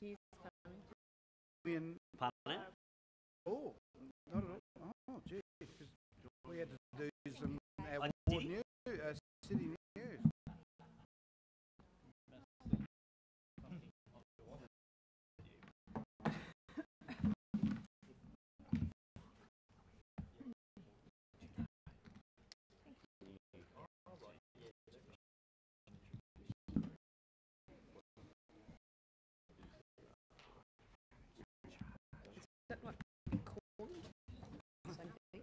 He's coming. Pardon? Oh, not at all. Oh, gee, because we had to do some our did. news, city news. Is that what corn? Same thing.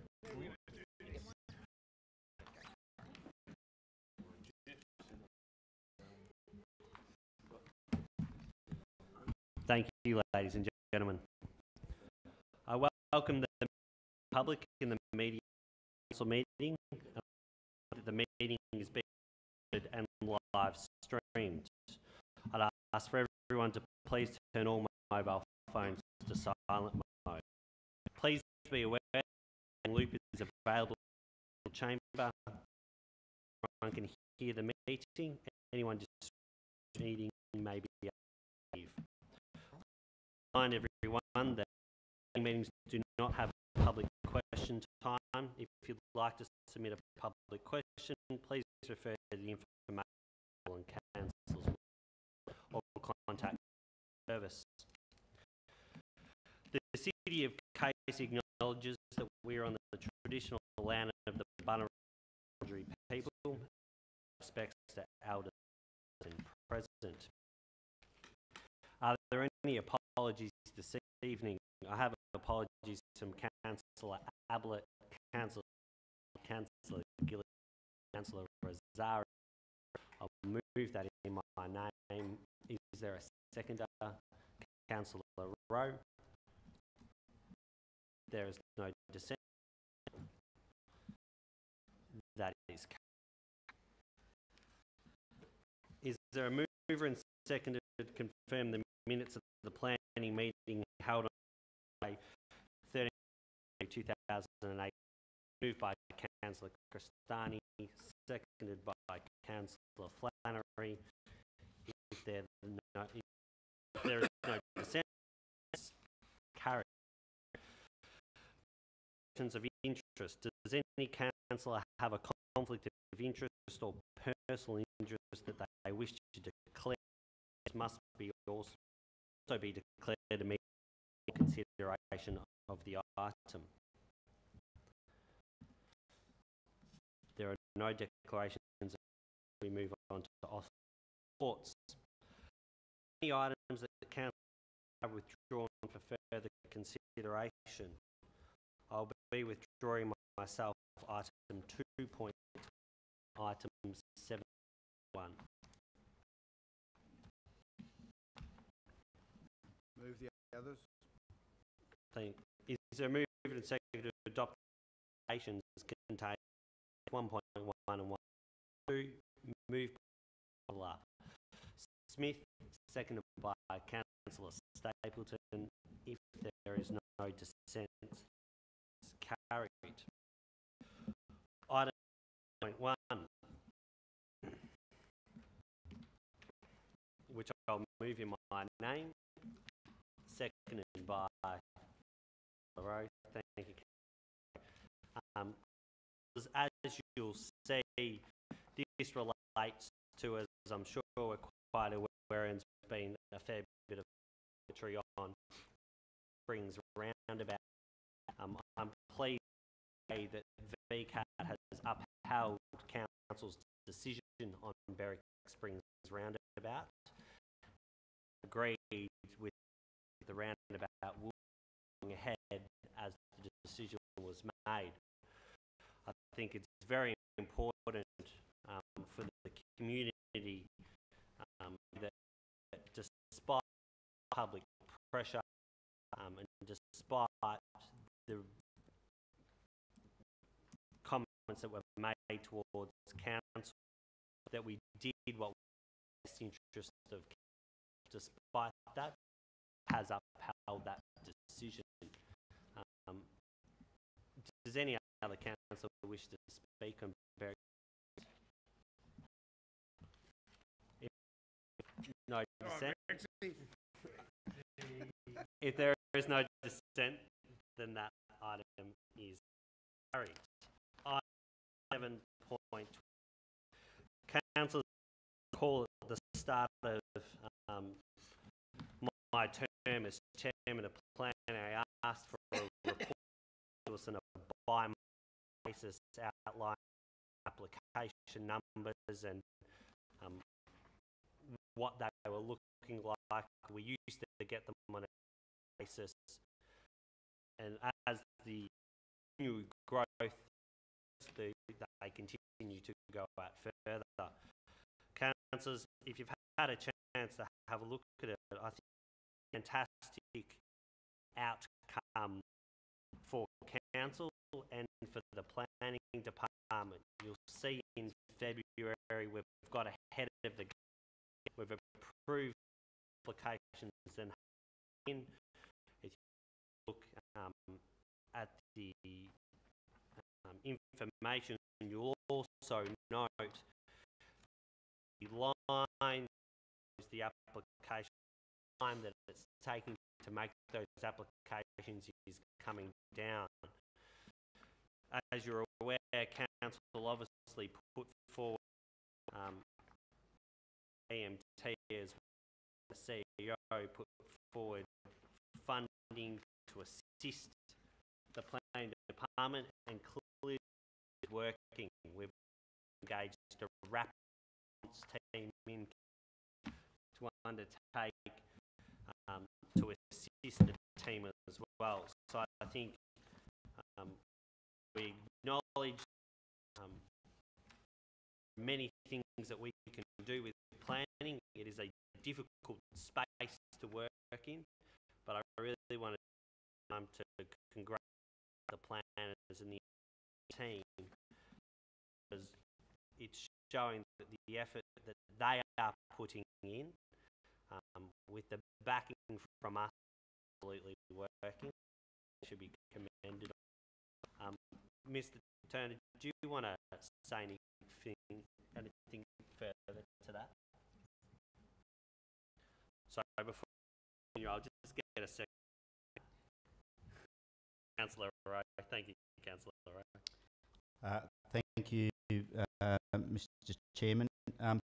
Thank you, ladies and gentlemen. I welcome the public in the media council meeting. The meeting is being recorded and live streamed. I'd ask for everyone to please turn all mobile phones to silent mode. Please be aware that loop is available in the chamber. Everyone can hear the meeting. Anyone just meeting may be leave. Remind everyone that meetings do not have public question time. If you'd like to submit a public question, please refer to the information on council's or contact service. The City of Casey acknowledges that we are on the traditional land of the Bunurong people. Respects to elders and present. Are there any apologies this evening? I have apologies from Councillor Ablett, Councillor Gillies, Councillor Rosario. I'll move that in my name. Is there a seconder? Councillor Rowe. There is no dissent. That is. Is there a mover and seconder to confirm the minutes of the planning meeting held on 13 2008? Moved by Councillor Cristani, seconded by Councillor Flannery. If there is no dissent, carried. Of interest. Does any councillor have a conflict of interest or personal interest that they wish to declare? This must be also be declared immediately in consideration of the item. There are no declarations. We move on to reports. Any items that the council have withdrawn for further consideration? I'll be withdrawing myself item 2 point, item 7.1. Move the others. Is there a move and second to adopt applications contained 1.1 and 1.2? Moved by Councillor Smith, seconded by Councillor Stapleton. If there is no dissent, carried. Item 1, which I'll move in my name, seconded by Rowe. Thank you. As you'll see, this relates to, as I'm sure we're quite aware, and there's been a fair bit of commentary on Springs Roundabout. I'm pleased to say that VCAT has upheld Council's decision on Berwick Springs Roundabout, agreed with the roundabout going ahead as the decision was made. I think it's very important for the community that despite public pressure and despite the comments that were made towards council, that we did what was in the best interest of council. Despite that, has upheld that decision. Does any other councillor wish to speak on Berwick? If no dissent. If there is no dissent, then that item is carried. Item 7.2. Councillors, call at the start of my term as chairman of planning, I asked for a report to us on a by basis outlining application numbers and what they were looking like. We used to get them on a basis, and as the new growth, they continue to go out further. Councillors, if you've had a chance to have a look at it, I think it's a fantastic outcome for council and for the planning department. You'll see in February we've got ahead of the game. We've approved applications and in. If you look at the information, you'll also note the line is the application time that it's taking to make those applications is coming down. As you're aware, council obviously put forward EMT as the CEO put forward funding to assist the planning department, and clearly it's working. We've engaged a rapid team in to undertake to assist the team as well. So I think we acknowledge many things that we can do with planning. It is a difficult space to work in, but I really wanted to congratulate the planners and the team, because it's showing that the effort that they are putting in with the backing from us absolutely working should be commended. Mr. Turner, do you want to say anything further to that? So before I'll just get a second. Councillor Rowe. Thank you, Councillor Rowe. Thank you, Mr. Chairman.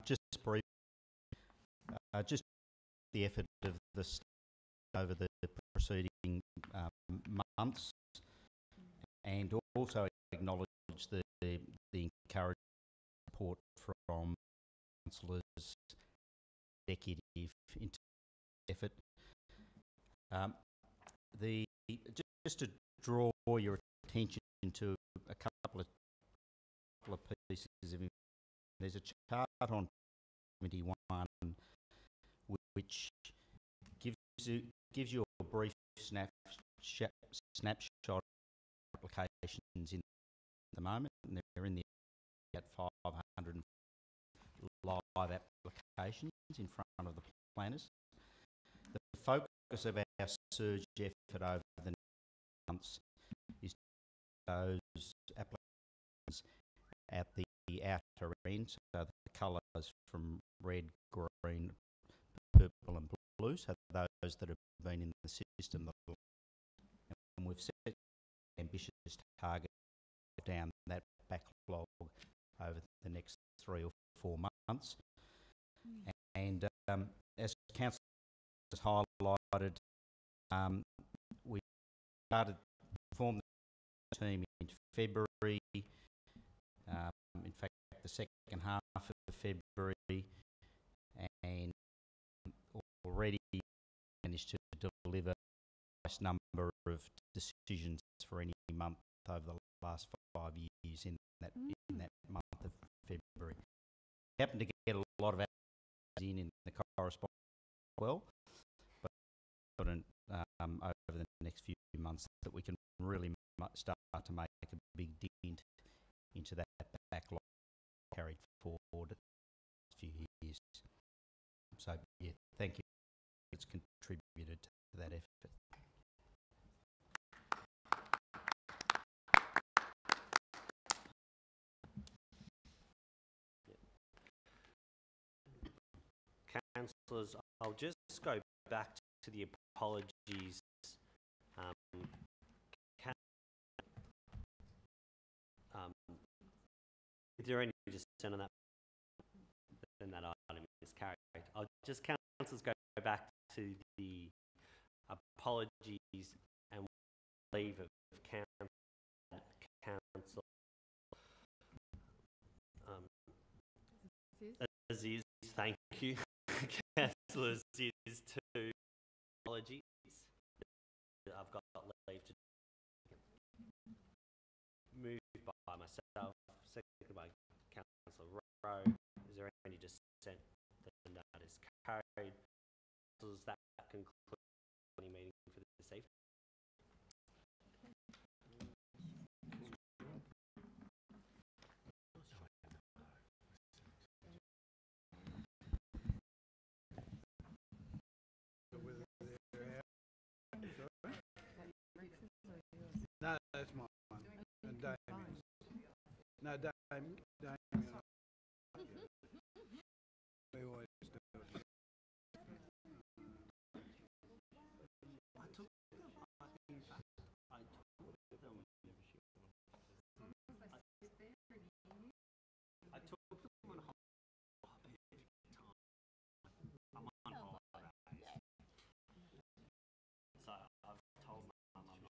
Just brief, just the effort of the staff over the preceding months, and also acknowledge the encouraging support from councillors, executive effort. Just to draw your attention to a couple of pieces of information. There's a chart on 21 which gives you a brief snapshot of applications in the moment, and they're in the at 500 live applications in front of the planners. The focus of our surge effort over the next months is those applications at the outer end, so the colours from red, green, purple and blue, so those that have been in the system. And we've set an ambitious target down that backlog over the next 3 or 4 months. And as council has highlighted, we started to form the team in February. In fact, the second half of February, and already managed to deliver a nice number of decisions for any month over the last 5 years in that month of February. We happened to get a lot of applications in the correspondence as well, but over the next few months that we can really start to make a big dent into that backlog carried forward the last few years. So yeah, thank you. It's contributed to that effort. Councillors, I'll just go back to the apology um, can, if there are any dissent on that, then that item is carried. I'll just, councillors, go back to the apologies and leave of council. Aziz, thank you. Councillor Aziz, to apologies. I've got leave to move by myself, seconded by Councillor Rowe. Is there any dissent? Then that is carried. Councillors, that concludes the meeting for this evening. No, that's mine. And Damien's. No, Damien. We always do it. I took them on holiday. I'm on holiday. So I've told my mum I'm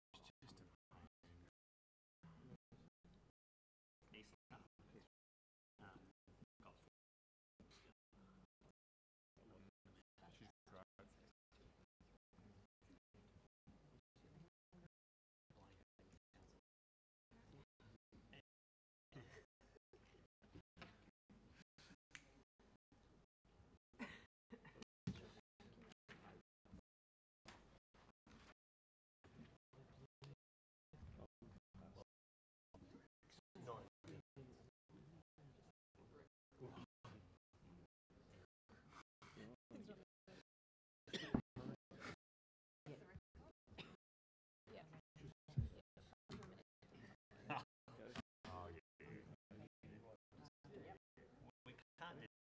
not just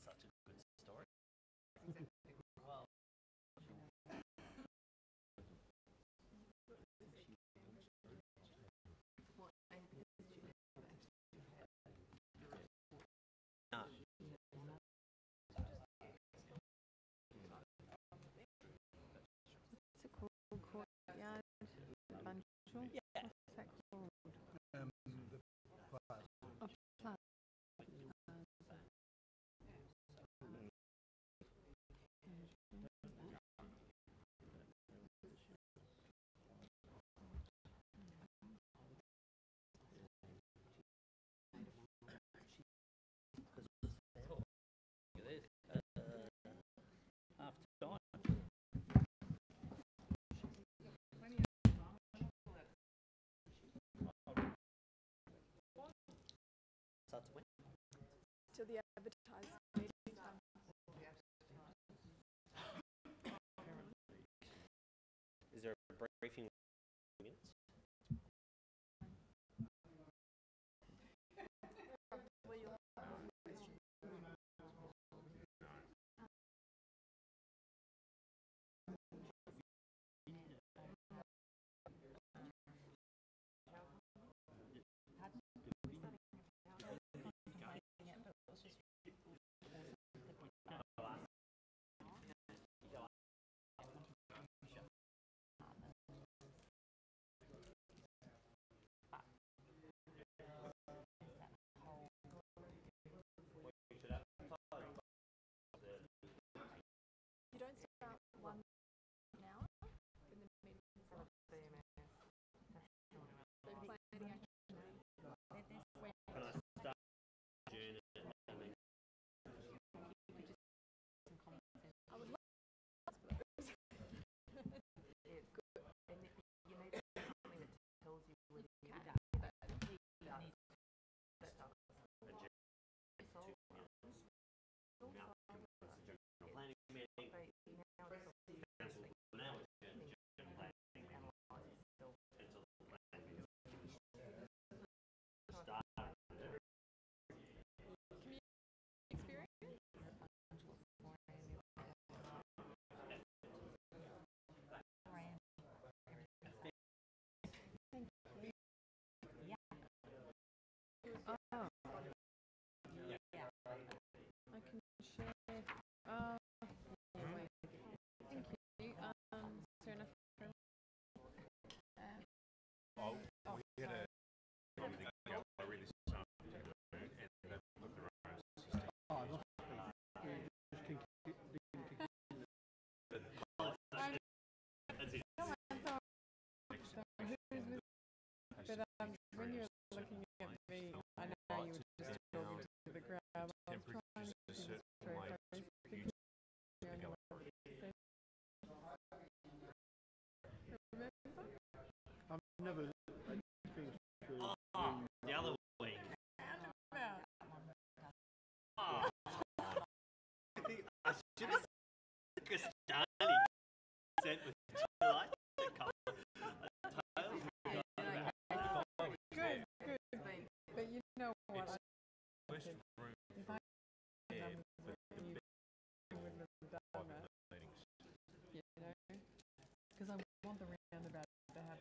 such a good story. Well, What's it called? Courtyard Bunchel? yeah. What's that called? The plaza. Oh, Plaza. After time. Starts when? To the advertised meeting time. Is there a briefing minutes? But when you were looking at me, I know you were just talking to the crowd. I was trying to keep this very close because you're only one of the seven. Remember? I've never experienced The other week. About Oh. I should have said Castani said with like a couple. I totally forgot. good, good. But you know what? I said, if I had numbers with you, you wouldn't have done that. You know? Because I want the roundabout to have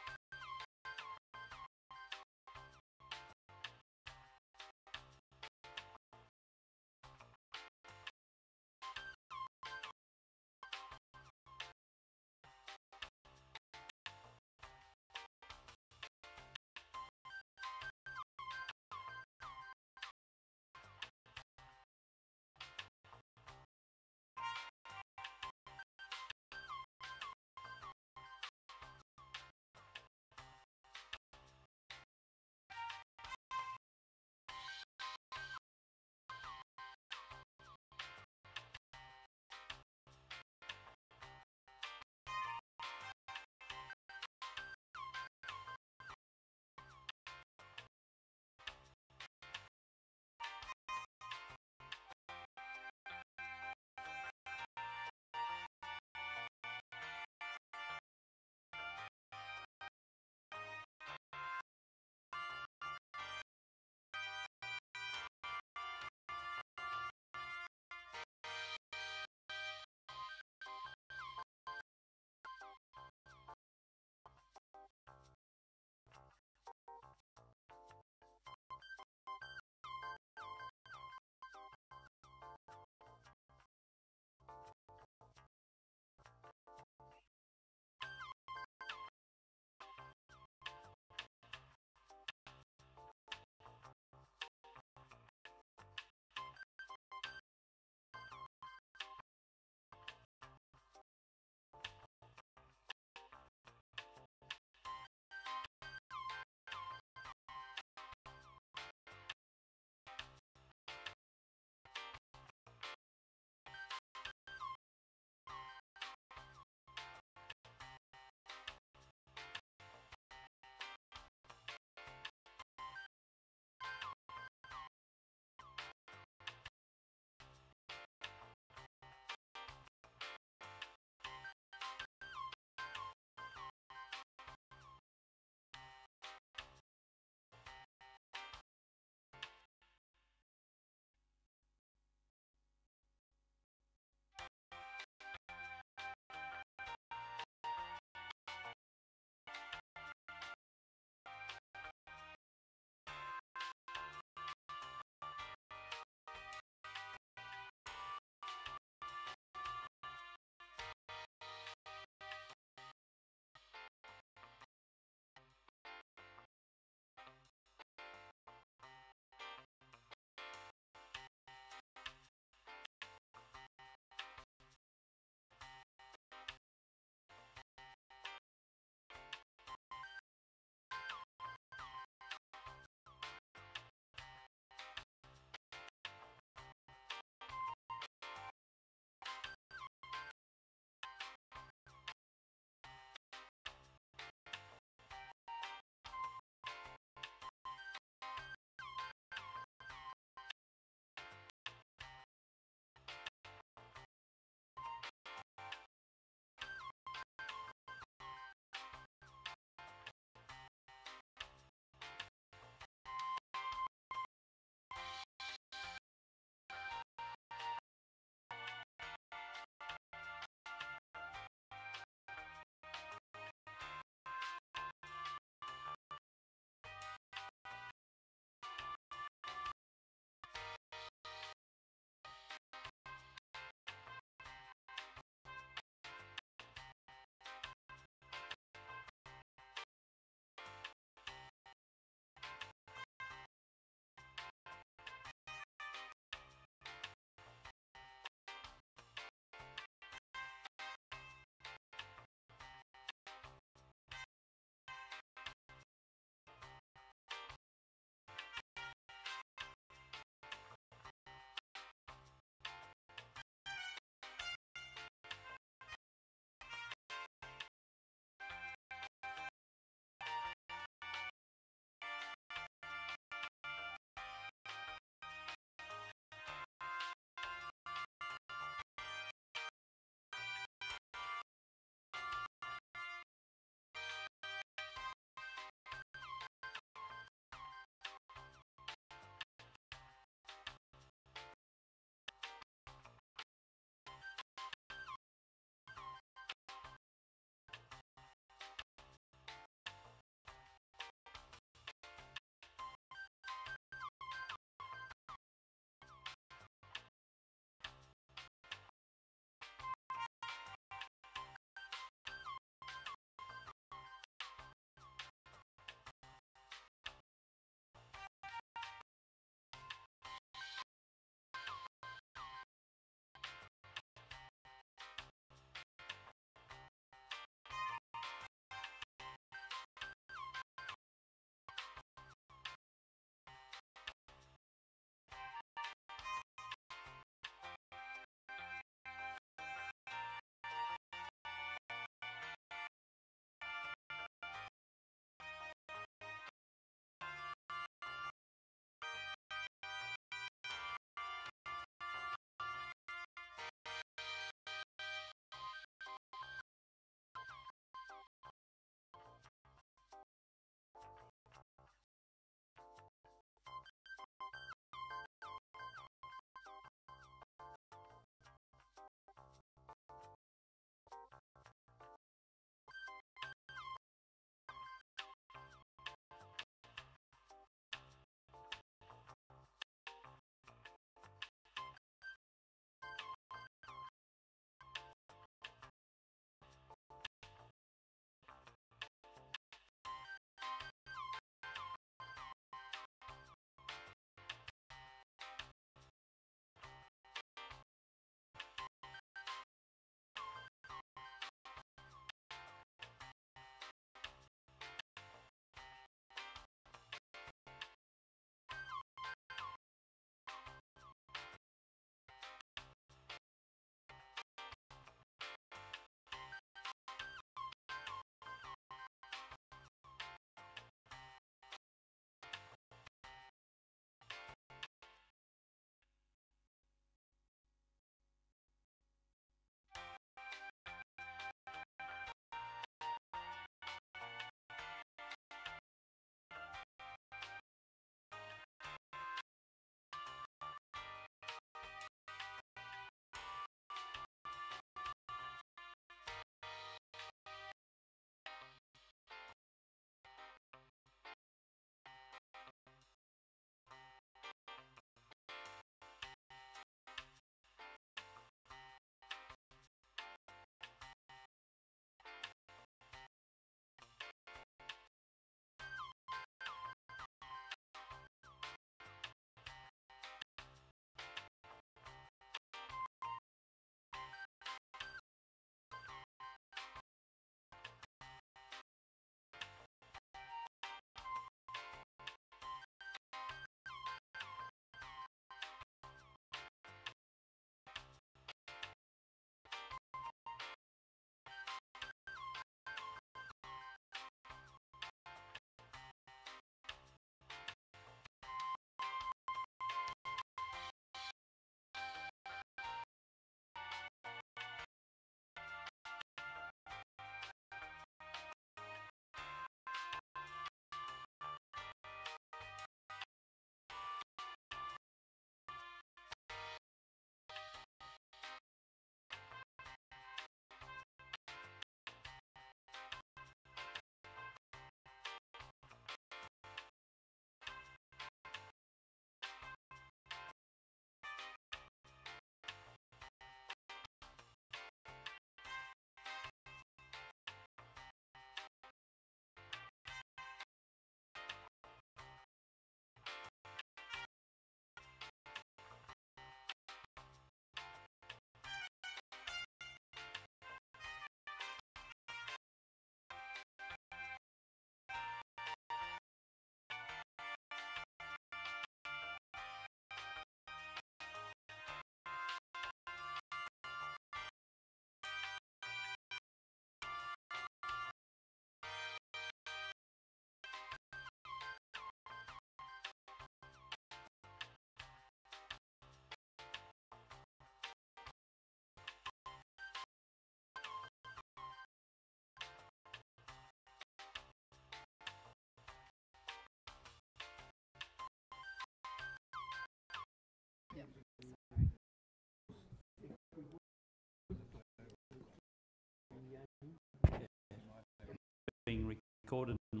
recorded and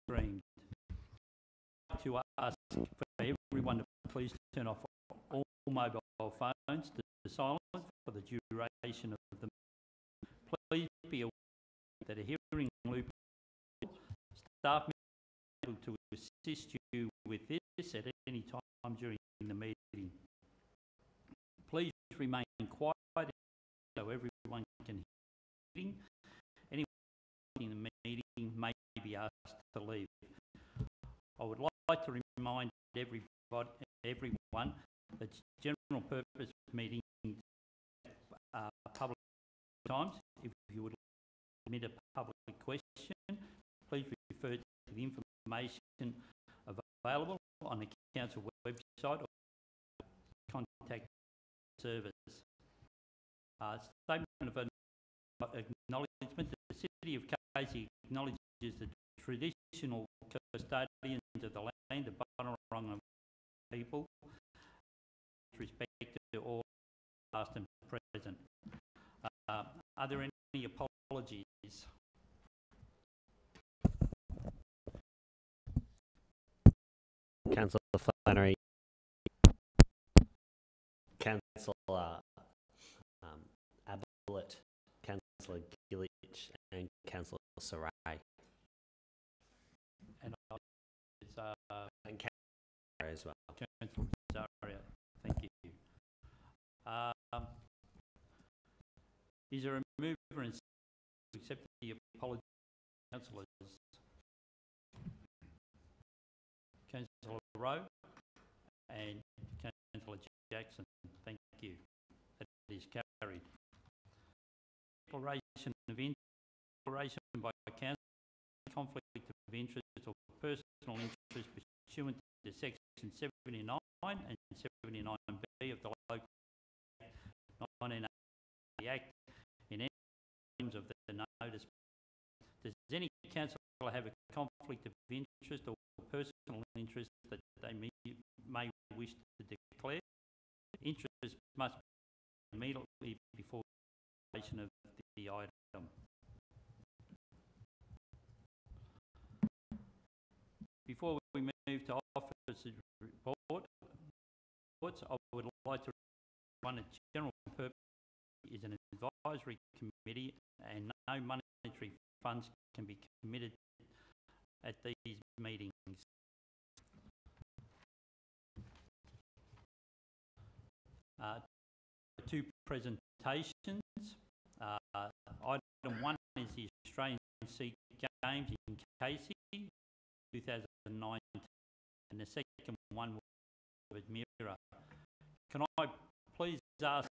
streamed. To ask for everyone to please turn off all mobile phones to silent for the duration of the meeting. Please be aware that a hearing loop staff may be able to assist you with this at any time during the meeting. Please remain quiet so everyone can hear. Anyone in the meeting may be asked to leave. I would like to remind everyone that general purpose meetings public times. If you would like to submit a public question, please refer to the information available on the council website or contact service. Statement of acknowledgement. The City of Casey acknowledges the traditional custodians of the land, the Bunurong people, with respect to all past and present. Are there any apologies? Councillor Flannery, Councillor Ablett, Councillor Gillich and Councillor Sarai. And And Councillor as well. Councillor Zaria, thank you. Is there a mover and seconder to accept the apology of councillors? Councillor Rowe and Councillor Jackson, thank you. That is carried. Declaration of interest. Declaration by council conflict of interest or personal interest pursuant to section 79 and 79B of the Local Act 1980 Act in any terms of the notice. Does any councillor have a conflict of interest or personal interest that they may wish to declare? Interest must be immediately before the of the item. Before we move to officers' reports, I would like to run a general purpose is an advisory committee and no monetary funds can be committed at these meetings. Two presentations. Item 1 is the Australian Sea Games in Casey 2019 and the second one was Mira. Can I please ask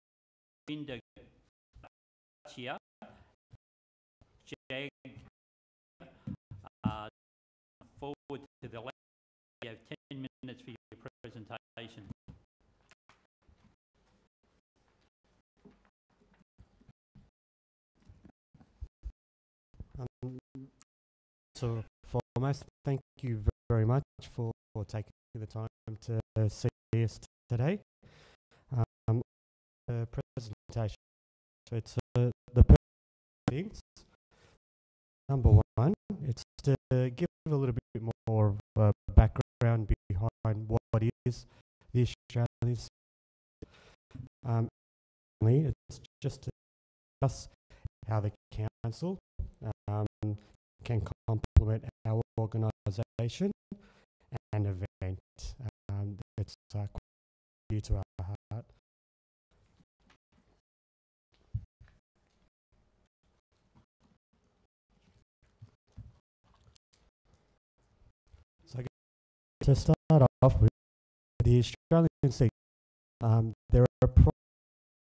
Linda Chia, Jag, forward to the left. You have 10 minutes for your presentation. So foremost, thank you very much for taking the time to see us today. Presentation. So it's the things. Number one, it's to give a little bit more of a background behind what is the Australian Sea. It's just to discuss how the council can complement our organisation and event that's dear to our heart. So to start off with the Australian Sea, they're a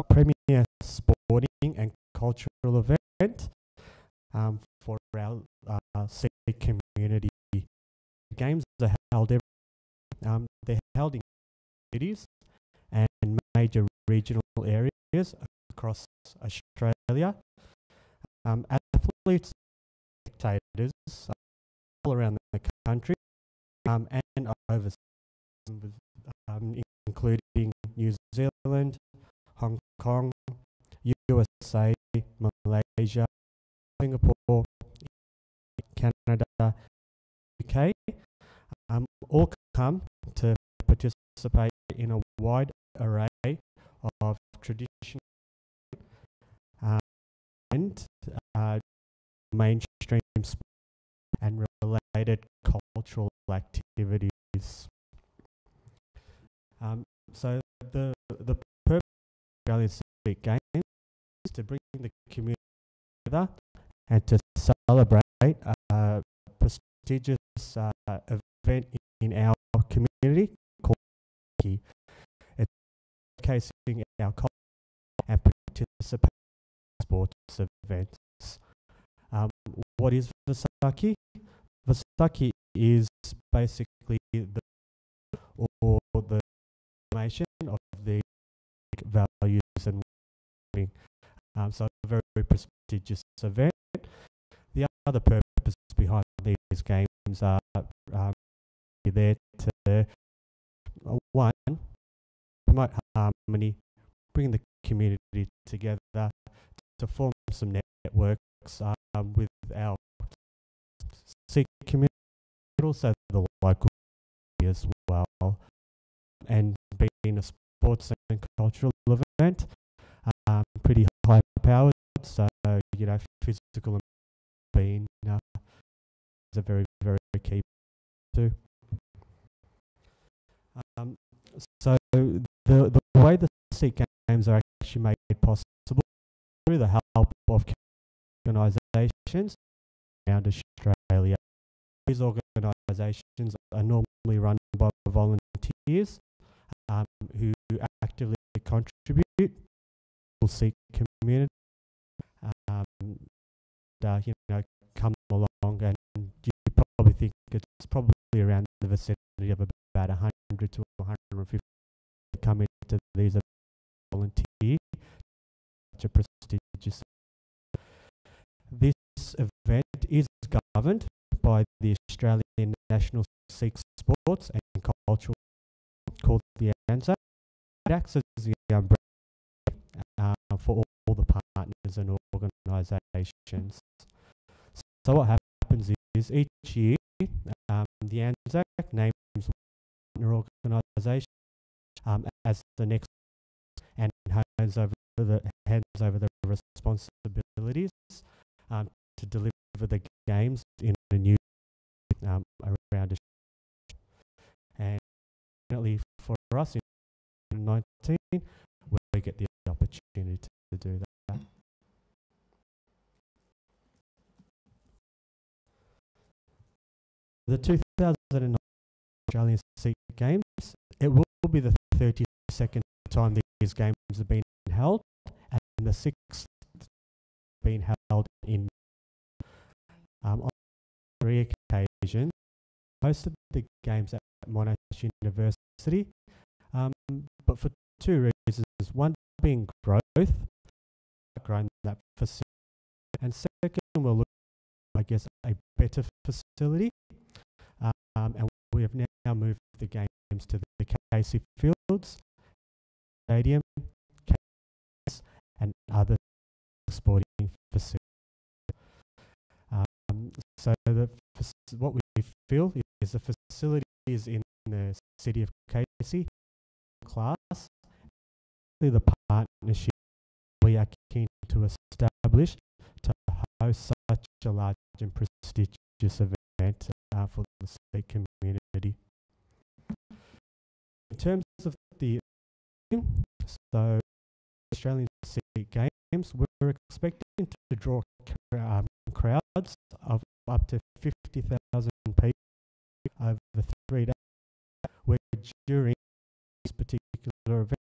premier sporting and cultural event for our sea community. The games are held they're held in cities and major regional areas across Australia. Athletes and spectators all around the country and overseas, including New Zealand, Hong Kong, USA, Malaysia, Singapore, Canada, UK, all come to participate in a wide array of traditional and mainstream sport and related cultural activities. So the purpose of Australian Civic Games is to bring the community together and to celebrate a prestigious event in our community called Vasaki. It's showcasing our culture and participating in sports events. What is Vasaki? Vasaki is basically the formation of the values and living. So a very, very prestigious event. The other purpose behind these games are there to one, promote harmony, bring the community together, to form some networks with our Sikh community, but also the local as well, and being a sports and cultural event, pretty high powered, so physical and being is a very, very key too. So the way the Sikh Games are actually made possible through the help of organisations around Australia. These organisations are normally run by volunteers who actively contribute to the Sikh community. Come along, and you probably think it's probably around the vicinity of about 100 to 150 come into these volunteers. Such a prestigious. This event is governed by the Australian National Sikh Sports and Cultural called the ANZAC. It acts as the umbrella for all the partners and organisations. So what happens is each year the ANZAC names one organisation as the next and hands over the responsibilities to deliver the games in the new around. And definitely for us in 2019, we get the opportunity to do that. The 2009 Australian Sikh Games, it will be the 32nd time these games have been held, and the 6th been held in on 3 occasions. Hosted the games at Monash University, but for 2 reasons. One being growth, growing that facility, and second, we'll look, I guess, a better facility. And we have now moved the games to the Casey Fields, Stadium, and other sporting facilities. So what we feel is the facilities in the city of Casey class, the partnership we are keen to establish to host such a large and prestigious event for the Sikh community. In terms of the so Australian Sikh Games, we're expecting to draw crowds of up to 50,000 people over 3 days, where during this particular event,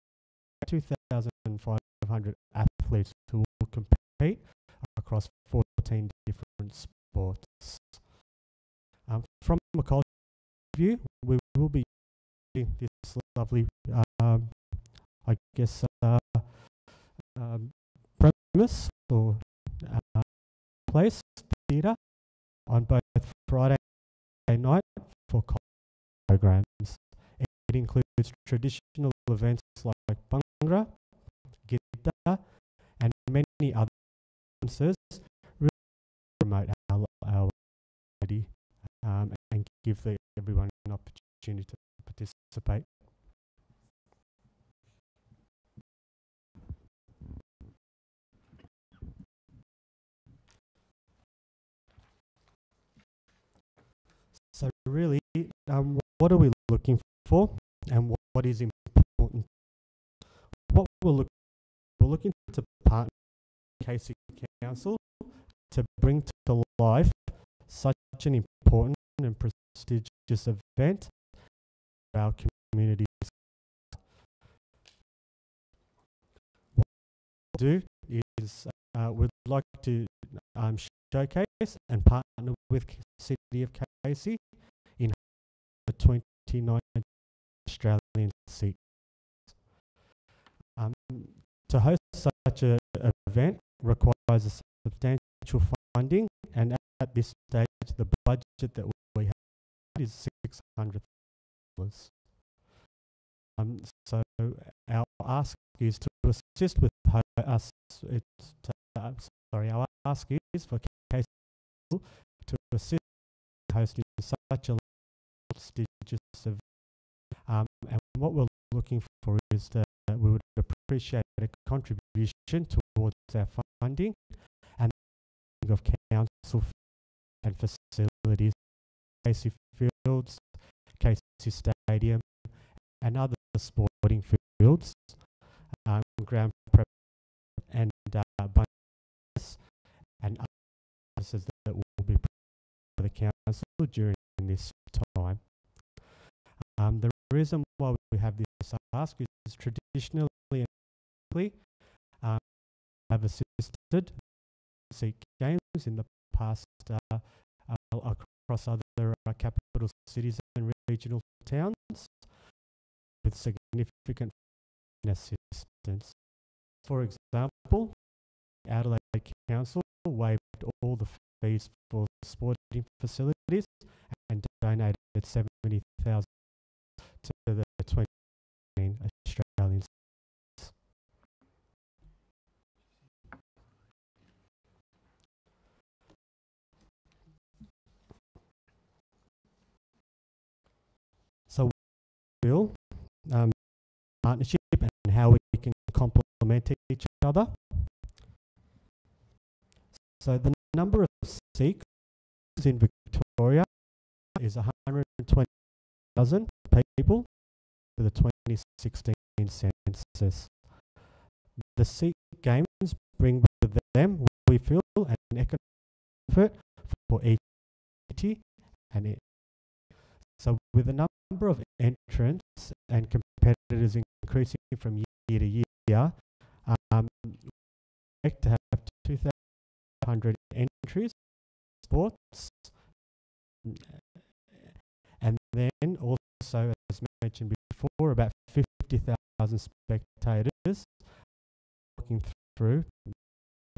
2,500 athletes who will compete across 14 different sports. From a cultural view, we will be using this lovely, I guess, premise or place, theatre, on both Friday night for programs. It includes traditional events like Bhangra, Gidda, and many other performances, really promote our and give everyone an opportunity to participate. So really, what are we looking for, and what is important? What we're looking to partner with Casey Council to bring to life such an important and prestigious event for our communities. What we'll do is we'd like to showcase and partner with City of Casey in the 29 Australian seats. To host such an event requires a substantial funding, and at this stage the budget that we have is $600. So our ask is to assist with us. Our ask is for Casey to assist in hosting such a prestigious event. And what we're looking for is that we would appreciate a contribution towards our funding and of council and facilities, Casey Fields, Casey Stadium, and other sporting fields, ground prep and bunches and others that will be for the council during this time. The reason why we have this ask is traditionally have assisted Sikh games in the past across other capital cities and regional towns with significant assistance. For example, Adelaide Council waived all the fees for sporting facilities and donated 70,000 to the 20 Australians. So, Bill, partnership and how we can complement each other. So the number of Sikhs in Victoria is 120,000 people to the 2016 census. The Sikh Games bring with them, we feel, an economic effort for each city and it. So with the number of entrants and competitors increasing from year to year, we expect to have 2,500 entries, sports, and then also, as mentioned before, about 50,000 spectators walking through, I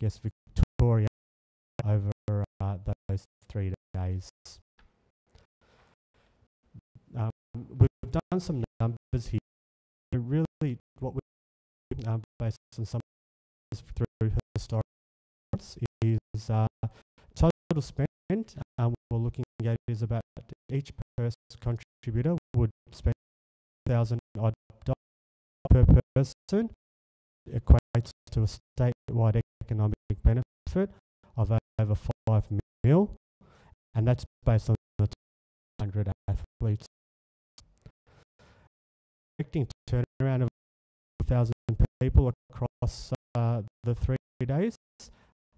guess, Victoria over those 3 days. We've done some numbers here. Really, what we based on some through historic is total spend. We're looking at is about each contributor would spend $1,000 odd per person. Equates to a statewide economic benefit of over $5 million, and that's based on the 200 athletes. Expecting turnaround of 1,000 people across the 3 days,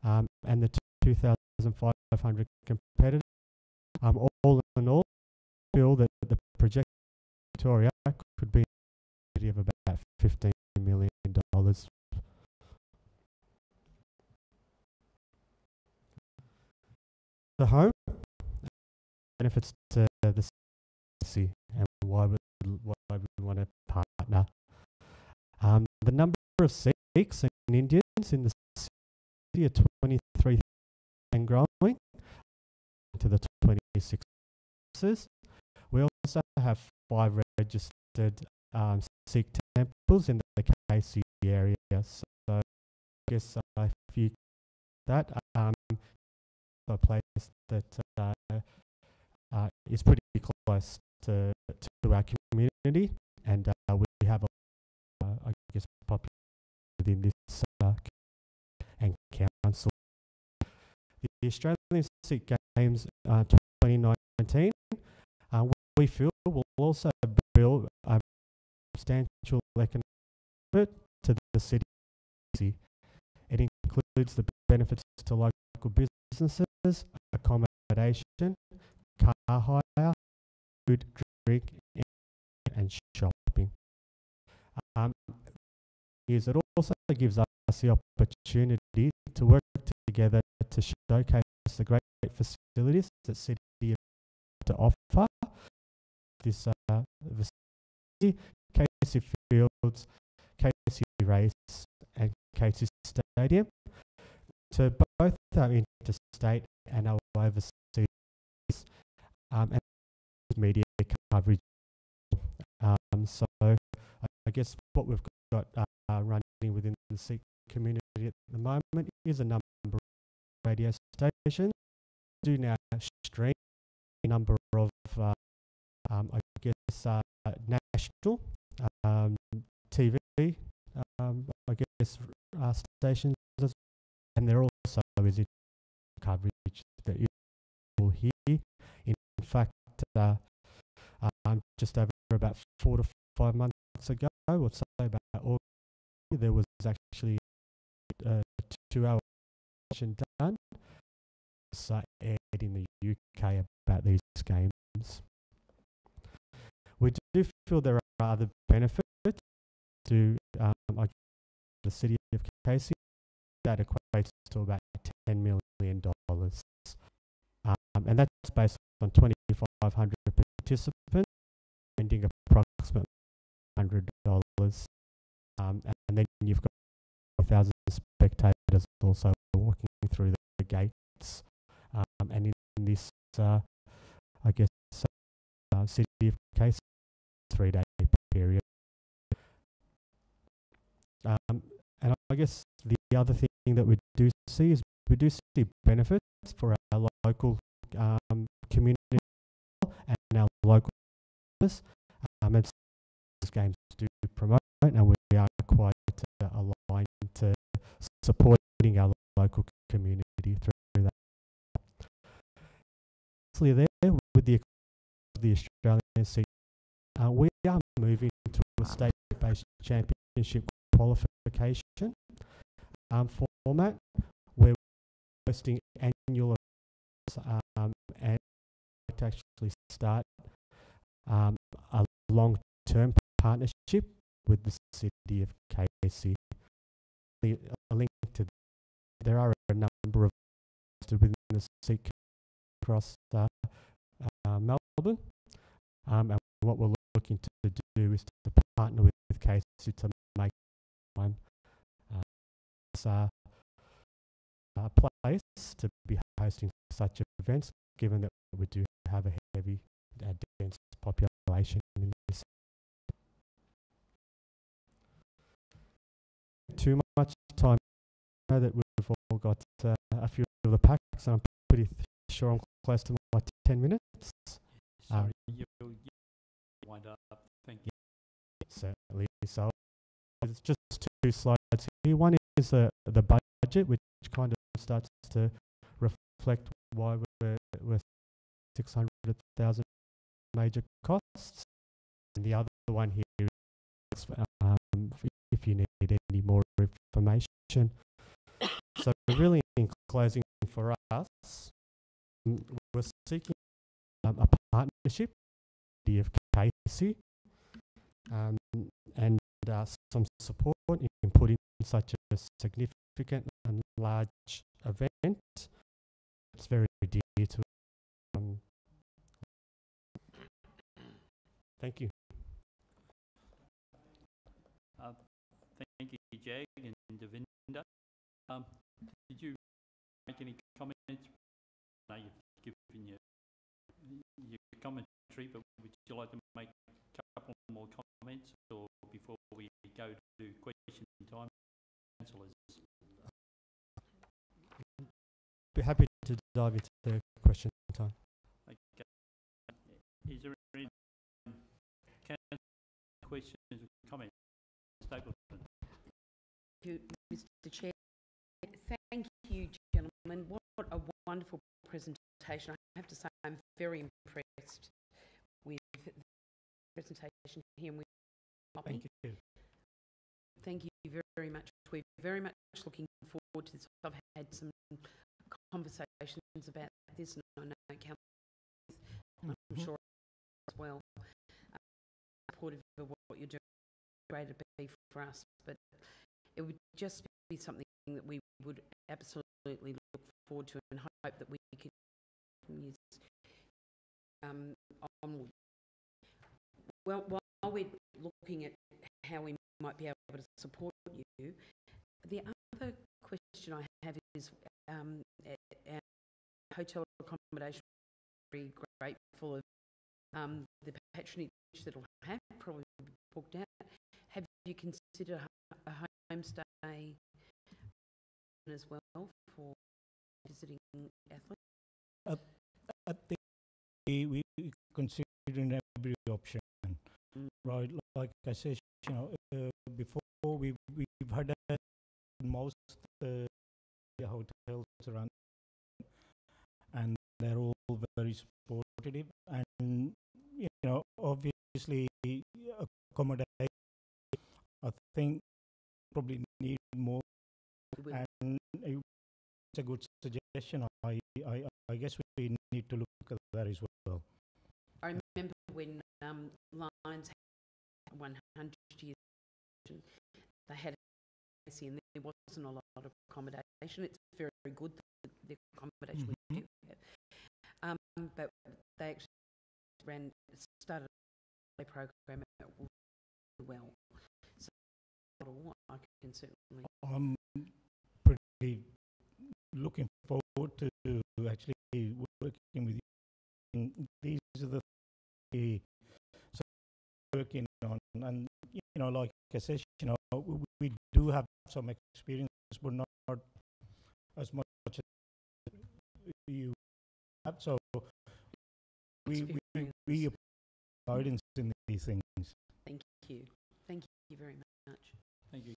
and the 2,500 competitors. All in all, I feel that the project Victoria could be of about $15 million. The home benefits to the city and why we want to partner. The number of Sikhs and Indians in the city are 23 and growing to the 26. We also have 5 registered Sikh temples in the Casey area. So I guess if you that a place that is pretty close to our community, and we have I guess population within this and council. The Australian Sikh Games 2019, we feel will also build a substantial economic benefit to the city. It includes the benefits to local businesses, accommodation, car hire, food, drink, and shopping. It also gives us the opportunity to work together to showcase the great facilities that City have to offer. This facility, Casey Fields, Casey Race, and Casey Stadium, to both our interstate and our overseas and media coverage. So I guess what we've got running within the Sikh community at the moment is a number of radio stations. We do now stream a number of I guess national TV I guess stations, and there also is coverage that you will hear. In fact, just over about 4 to 5 months ago, or so, about August, there was actually a 2-hour session done, aired in the UK about these games. We do feel there are other benefits to the city of Casey that equates to about $10 million. And that's based on 2,500 participants, spending approximately $100. And then you've got 1,000 spectators also walking through the gates. And in this, I guess, city of Casey, 3-day period. And I guess the other thing that we do see is we do see benefits for our local community and our local business. And these games do promote, and we are quite aligned to supporting our local community through that. Lastly, there with the Australian Sikh, we are moving to a state-based championship qualification format, where we're hosting annual events and to actually start a long-term partnership with the city of Casey. A link to there are a number of within the Sikh across Melbourne, and what we're looking to do is to partner with Casey to make time a place to be hosting such events, given that we do have a heavy dense population in this. Too much time. I know that we've all got a few of the packs, and I'm pretty sure I'm close to my 10 minutes. Sorry, you wind up. Thank you. Certainly. So it's just 2 slides here. One is the budget, which kind of starts to reflect why we're 600,000 major costs. And the other one here is if you need any more information. So really, in closing for us, we're seeking a partnership with the city of Casey, and some support in putting such a significant and large event. It's very dear to thank you. Thank you, Jag and Devinda. Did you make any comments? No, you've given your commentary, but would you like to make a couple more comments, or before we go to question time, councillors? Be happy to dive into the question time. Okay. Is there any questions or comments? Stapleton. Thank you, Mr. Chair. Thank you, gentlemen. What a wonderful presentation. I have to say I'm very impressed with the presentation here. And with Thank you. Thank you very much. We're very much looking forward to this. I've had some conversations about this, and I know Councillor, I'm sure as well, supportive of what you're doing. Great to be for us, but it would just be something that we would absolutely look forward to and hope that we can use onward. Well, while we're looking at how we might be able to support you, the other question I have is our hotel accommodation. Very grateful of the patronage that will have probably booked out. Have you considered a homestay as well for visiting athletes? I think we considering every option, right? Like I said, before we've had most hotels around, and they're all very supportive, and obviously accommodation. I think probably need more, and it's a good suggestion. I guess we need to look at that as well. I remember when Lions had 100 years, they had a and there wasn't a lot of accommodation. It's very good, the accommodation we do have. But they actually started a program really well. So I can certainly. I'm pretty looking forward to actually working with you. These are the things working on, and like I said, we do have some experience, but not as much as you have. So we guidance in these things. Thank you. Thank you very much. Thank you,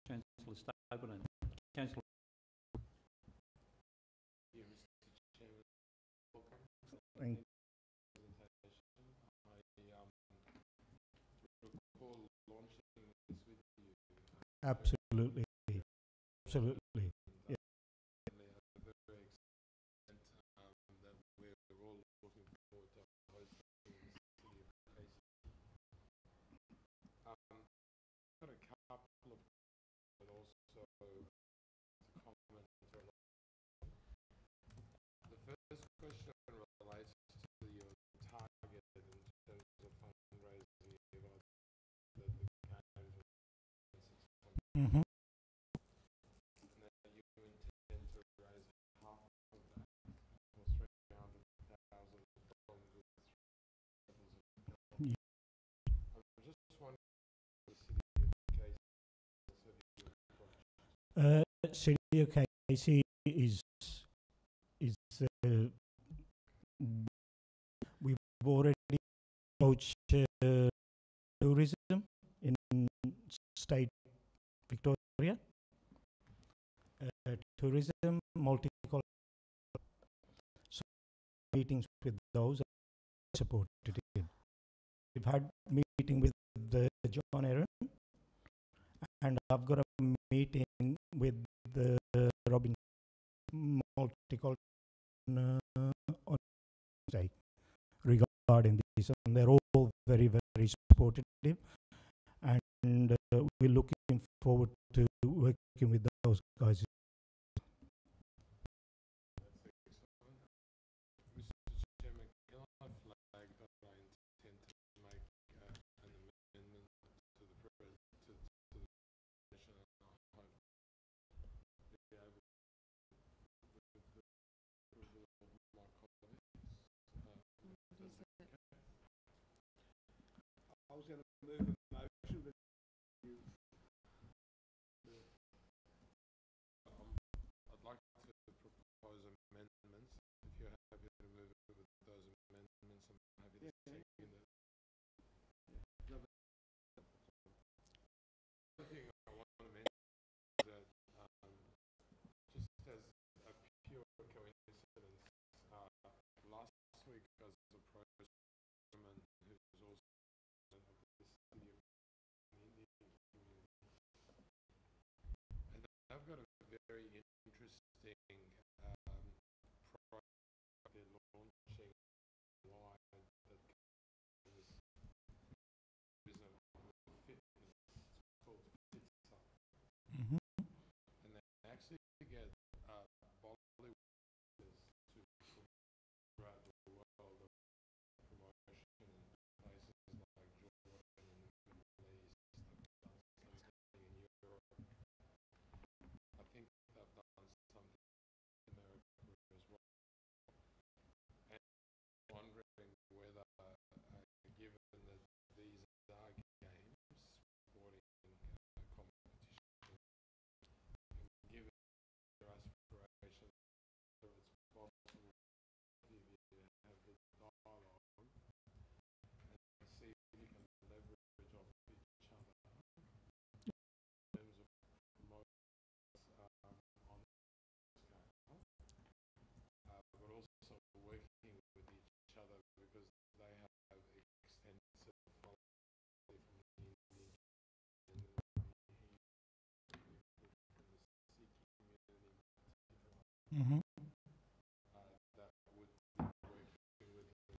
Councillor Stapleton. Councillor. Thank Absolutely. Absolutely. Yeah. Got a couple of, but also to comment on. The first question relates to your target in terms of fundraising about the Mm-hmm. Now you intend to raise half of that, or 300,000 from the levels of. Yeah. I'm just wondering the city of Casey. City of Casey is we've already approached tourism in state Victoria. Tourism, multicultural. So meetings with those supported it. We've had meeting with the John Aaron, and I've got a meeting with the Robin Multicultural on site regarding this, and they're all very, very supportive, and we're looking forward to working with those guys. I was going to move a motion, but you. I'd like to propose amendments. If you're happy to move it with those amendments, I'm happy Mm-hmm. That would be working with them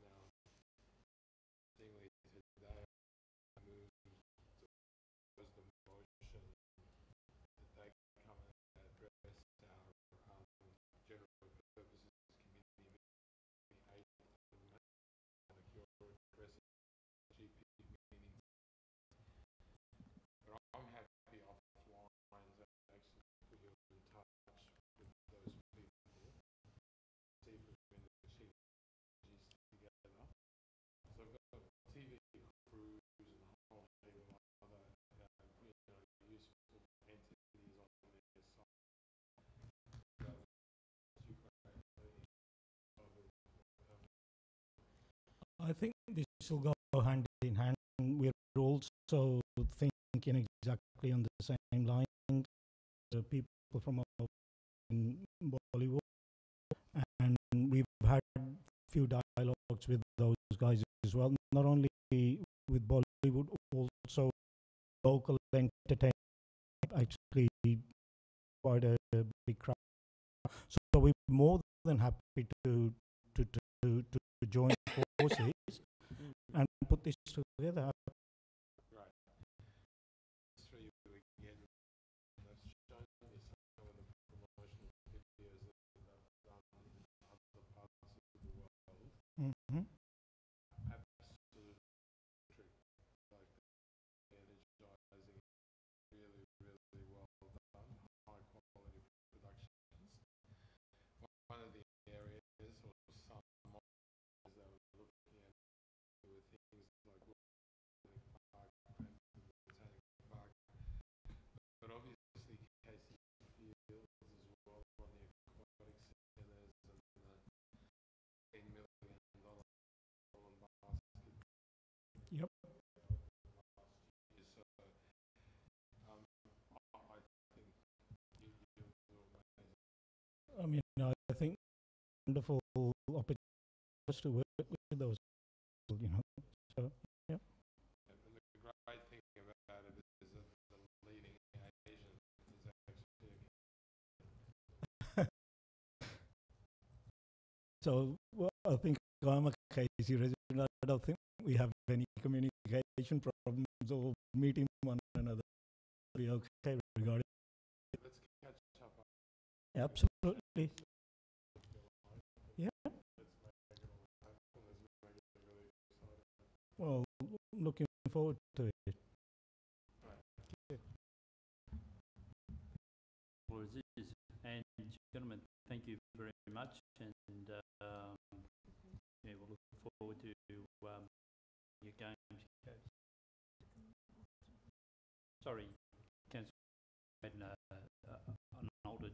now. Seemingly today, I moved was the motion that they come and address our general purposes committee meeting 8th of May, like you're addressing GP meetings. But I'm happy offline to actually put you in touch with those people, see if we can achieve together. So I've got TV crews and a whole heap of other, useful entities on their site. I think this will go hand in hand. We're also thinking exactly on the same line. The people from in Bollywood, and we've had few dialogues with those guys as well. Not only with Bollywood, also local entertainment. Actually, quite a big crowd. So we're more than happy to join forces and put this together. Right. So you again, that's shown me some of the promotional videos that they've done in other parts of the world. Mm-hmm. Absolute trick, like energizing, really, really well done, high quality productions. One of the areas, or some areas they were looking at, were things like Botanic Park and Botanic Park, but obviously Casey Fields as well on the aquatic centres and the $10 million basket. Yep. Last year. So I think you do amazing. I mean, I think wonderful opportunity to work with those people, So, yeah. And the great thing about it is that the leading Asian is actually So, well, I think I'm a Casey resident. I don't think we have any communication problems or meeting one another. Be okay regarding. let's catch up. Absolutely. Yeah. Let's make it all happen. Let's make it really exciting. Well, looking forward to it. Well, it is. And gentlemen, thank you very much. And yeah, we'll look forward to your games. Sorry, Councillor, an older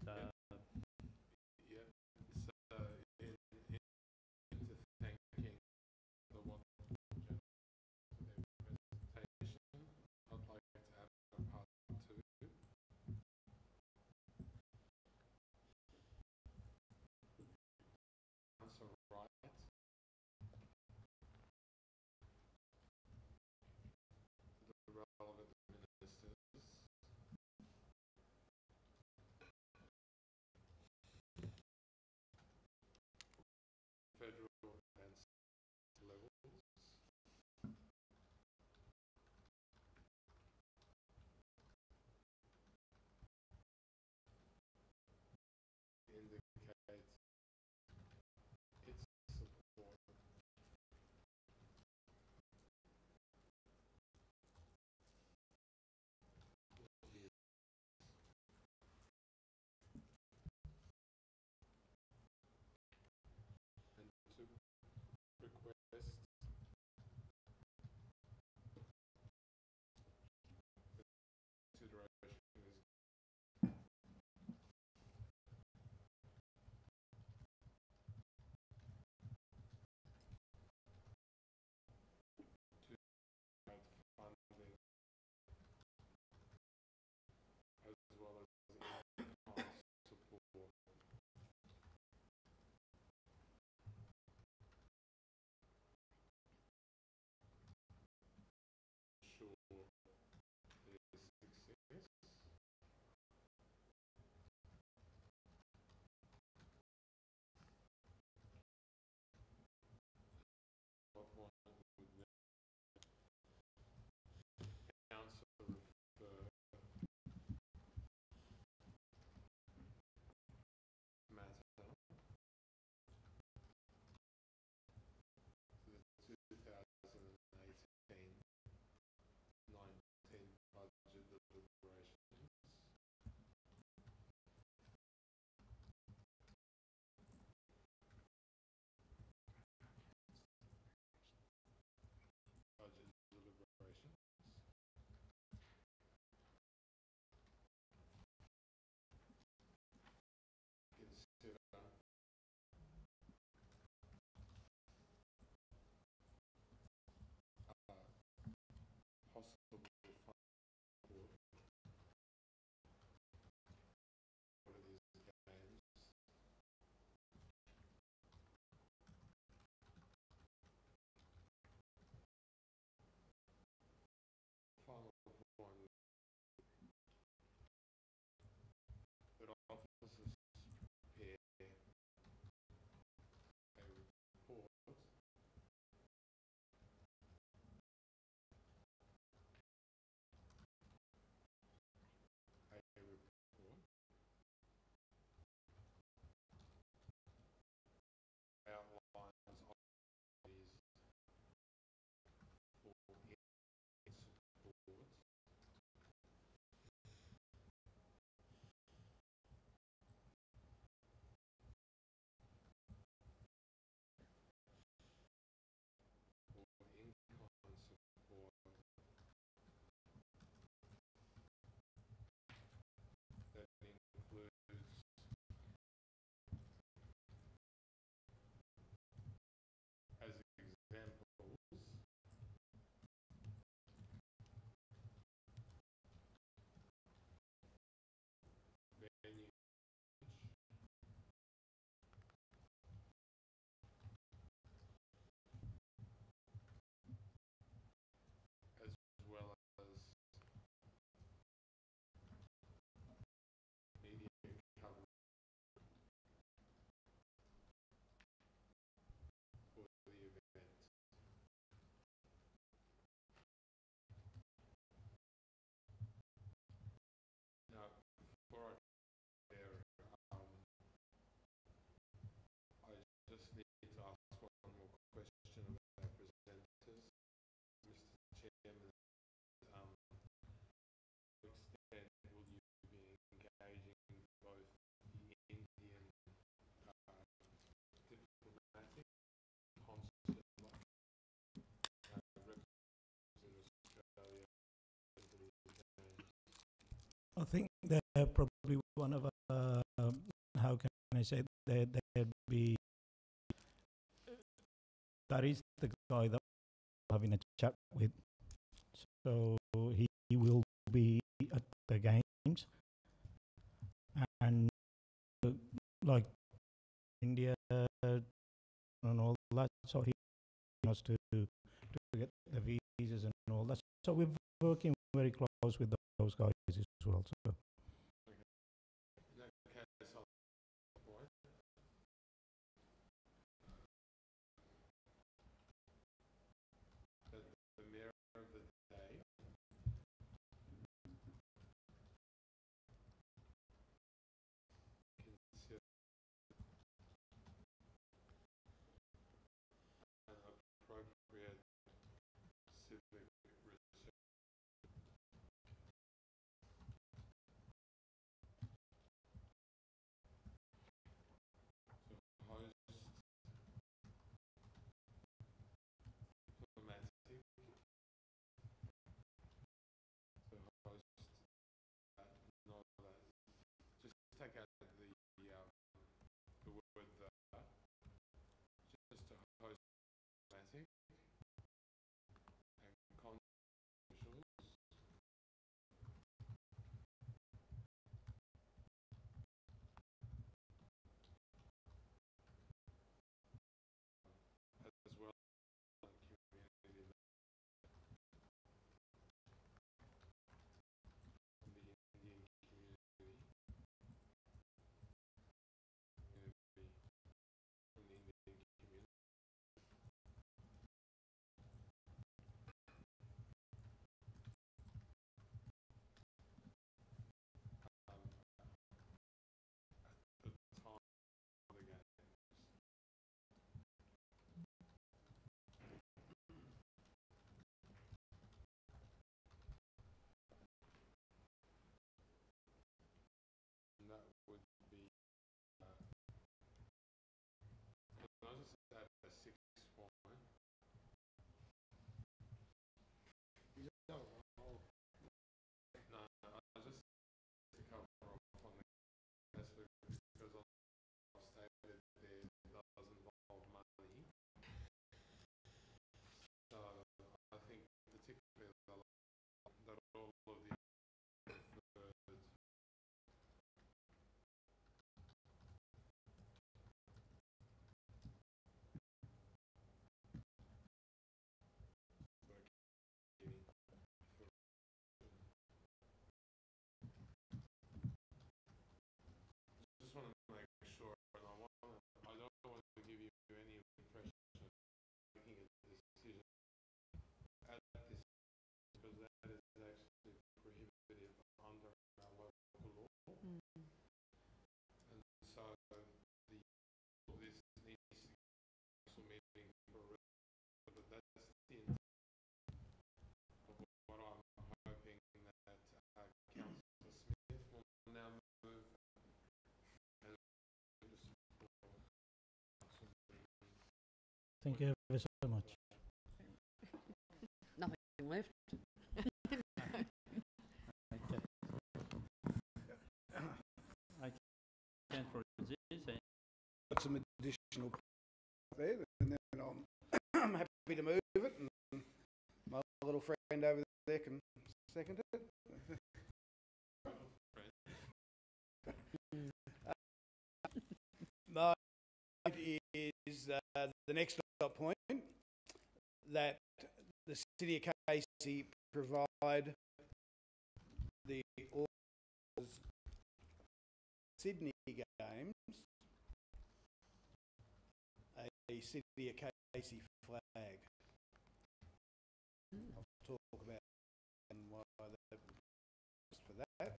that Yeah. So into thanking the wonderful gentlemen for their presentation, I'd like to add a part 2. Councillor Wright. The relevant ministers. Federal and state levels. Indicates its support. And to request consideration is menu as well as media coverage for the event. Now, before I there, I just need to ask one more question of our presenters. Mr. Chairman, to what extent will you be engaging both the Indian diplomatic, consular, representatives of Australia to these occasions? I think they're probably one of how can I say, they'd be, that is the guy that we're having a chat with. So he will be at the games. And like India and all that, so he wants to get the visas and all that. So we're working very close with those guys as well. So. In that case, I'll point. That the mayor of the day consider an appropriate civic research to host diplomatic, to host not that, just take out the word just to host diplomatic and controversial as well as community in the Indian community from the Indian community. At the time of the games. And that would be, can I just add a sixth one? No, I just to cover off on the aspect because I've stated there does involve money. So I think particularly that all of the referred just want to make sure, and I don't want to give you any impression of making a decision at this, because that is actually prohibited under our local law. And so this needs to be a council meeting for a but that's the intent of what I'm hoping that Councillor Smith will now move and Thank you ever so much. Nothing left. Councillor Aziz, Got some additional there, and then I'm happy to move it, and my little friend over there can second it. the next dot point, that the City of Casey provide the Sydney Games a City of Casey flag. I'll talk about why that for that.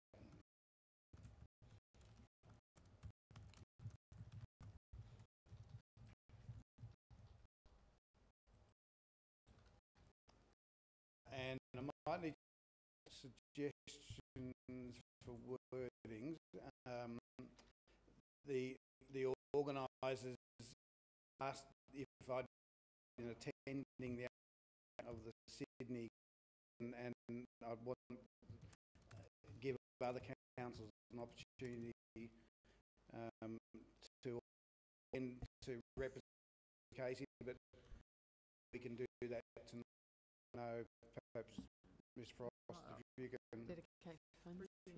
And I might need suggestions for wordings. The organisers asked if I'd been attending the of the Sydney, and I'd want to give other councils an opportunity to represent Casey, but we can do that to know. Perhaps Ms. Frost, if you can. Dedicate funds to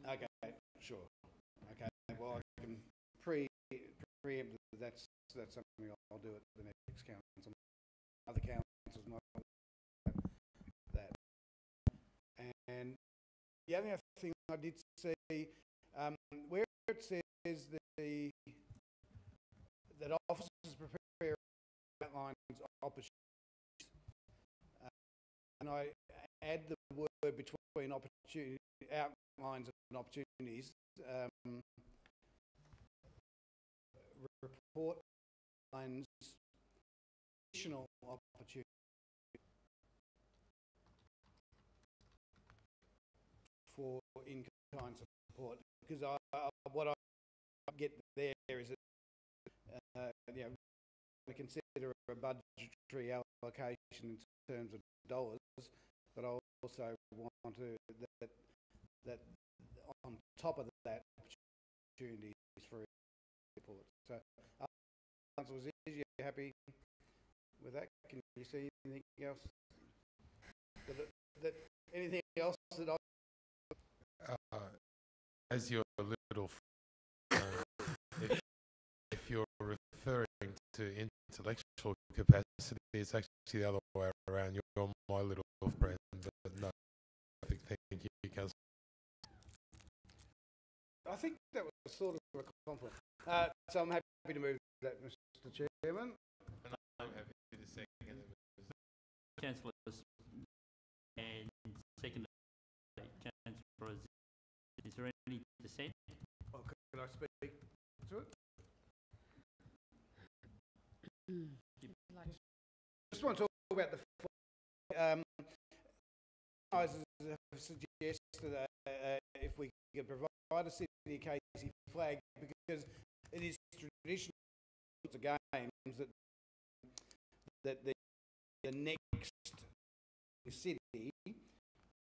Okay, sure. Okay, well, I can preempt that that's something I'll do at the next council. Other councils might that. And the only other thing I did see, where it says that officers prepare outlines opportunities, and I add the word between opportunity, outlines and opportunities, report outlines additional opportunities for in-kind support, because what I get there is that we consider a budgetary allocation in terms of dollars, but I also want to that on top of that opportunities for support. So, Councillor Aziz, you happy with that? Can you see anything else? That anything else that I? As your little if you're referring to intellectual capacity, it's actually the other way around. You're my little friend, but no, thank you, Councillor. I think that was sort of a compliment. So I'm happy to move that, Mr. Chairman. And I'm happy to second it. Councillors, and second, Councillor Aziz. Is there any dissent? Oh, can I speak to it? Just want to talk about the organisers have suggested if we could provide a City of Casey flag, because it is traditional to games that the next city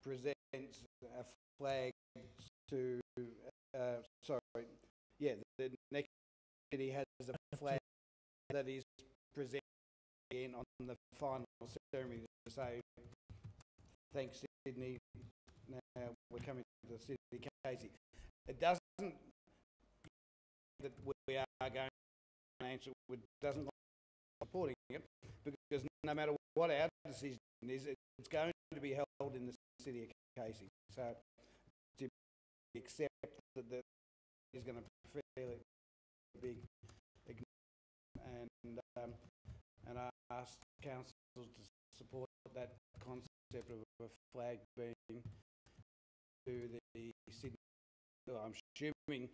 presents a flag to the next city has a flag that is presented again on the final ceremony to say thanks Sydney, now we're coming to the City of Casey. It doesn't that we are going to answer, it doesn't supporting it, because no matter what our decision is, it's going to be held in the City of Casey. So to accept that is going to be fairly big, and I asked council to support that concept of a flag being to the Sydney. Well, I'm assuming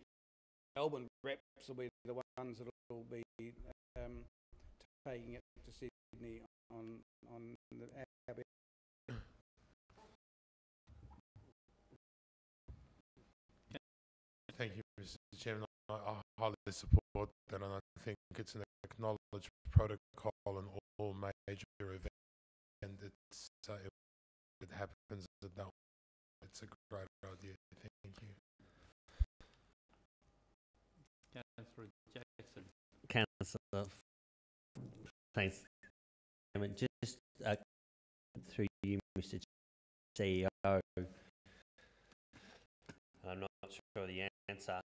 Melbourne reps will be the ones that will be taking it to Sydney on the Thank you, Mr. Chairman. I highly support that, and I think it's an acknowledged protocol in all major events, and it's it happens at that. It's a great idea. Thank you. Councillor Jackson. Councillor, thanks. Just through you, Mr. CEO, I'm not sure the answer.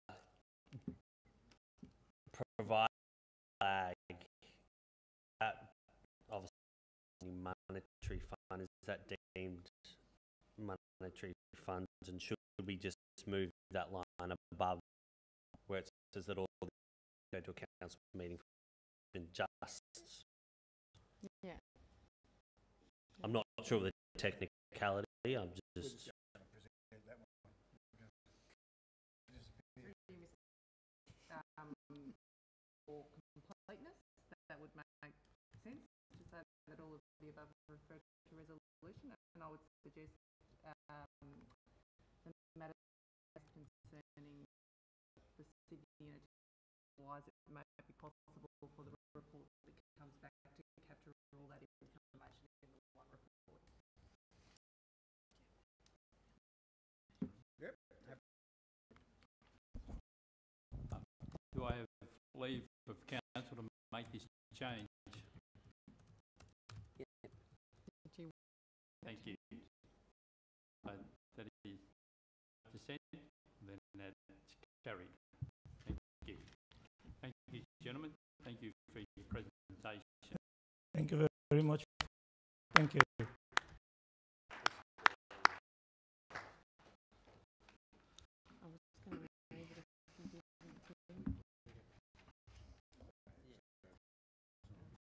Provide flag that obviously monetary fund, is that deemed monetary funds, and should we just move that line above where it says that all go to a council meeting in just? Yeah. I'm not sure of the technicality, I'm just For completeness, that would make sense to say that all of the above refer to resolution, and I would suggest the matters concerning the Sydney and wise, it may be possible for the report that comes back to capture all that information in the one report. Yep. Do I have leave of council to make this change? Thank you. That is dissent, then that's carried. Thank you. Thank you, gentlemen. Thank you for your presentation. Thank you very much. Thank you. I was going to leave it if you didn't.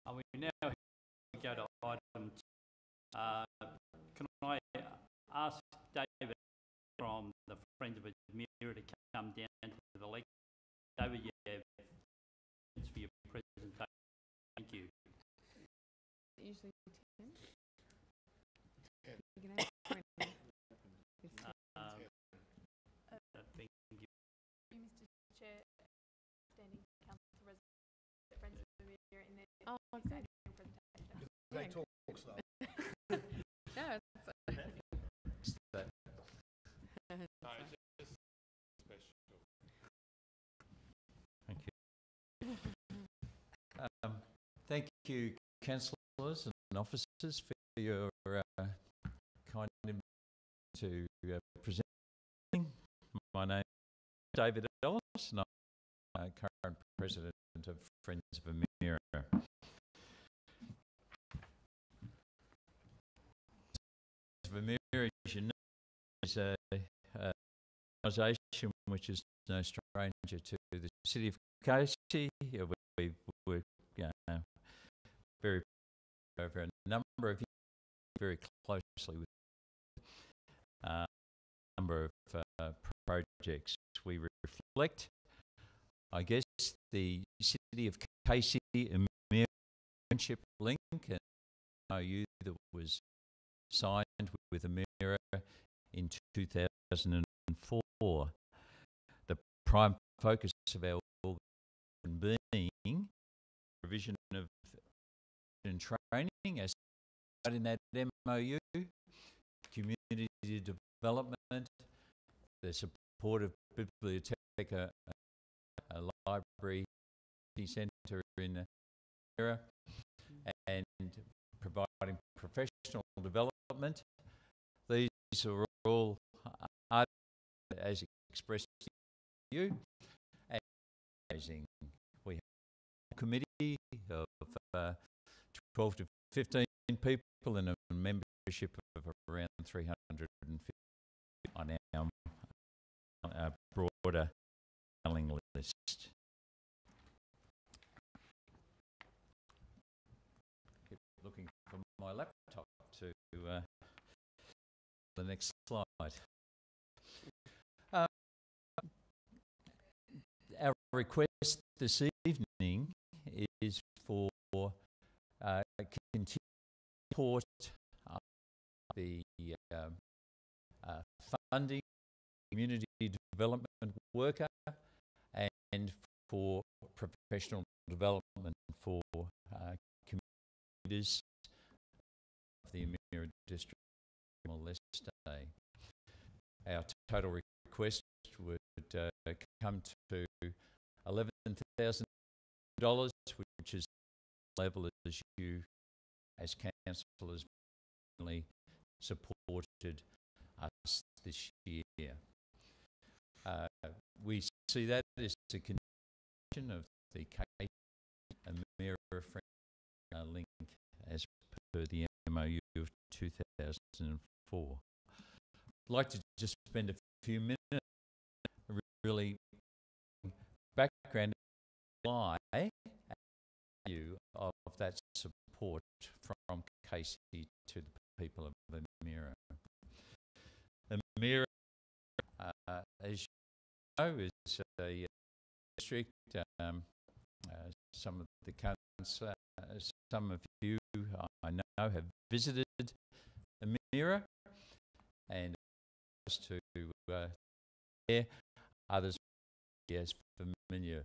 We now go to item. Can I ask David from the Friends of Admira to come down to the lecture? David, you have minutes for your presentation. Thank you. Usually 10. You can have 20. Thank you. Mr. Chair, standing council resident, Friends of Admira in their Oh, okay. presentation. They talk slow. Yeah, Thank you, councillors and officers, for your kind invitation to present. My name is David Ellis, and I'm current president of Friends of Admira. Admira, as you know, is an organisation which is no stranger to the city of Casey. We've worked very over a number of years, very closely with a number of projects. We reflect, I guess, the city of Casey Admira Friendship Link and MOU that was signed with Admira in 2004. The prime focus of our organisation being provision of and training as in that MOU, community development, the support of Biblioteca, a library centre in the area, and providing professional development. These are all as expressed to you. And we have a committee of 12 to 15 people and a membership of around 350 on our broader mailing list. Keep looking for my laptop to the next slide. Our request this evening is for continued support the funding, community development worker, and for professional development for commuters of the Admira District Timor-Leste. Our total request would come to $11,000, which is the level as you, as councillors, supported us this year. We see that as a condition of the Emira link as per the MOU of 2004. I'd like to just spend a few minutes really background why you of that support from Casey to the people of Emira. Emira, as you know, is a district. Some of the council, some of you I know have visited Emira, and to there, others yes familiar.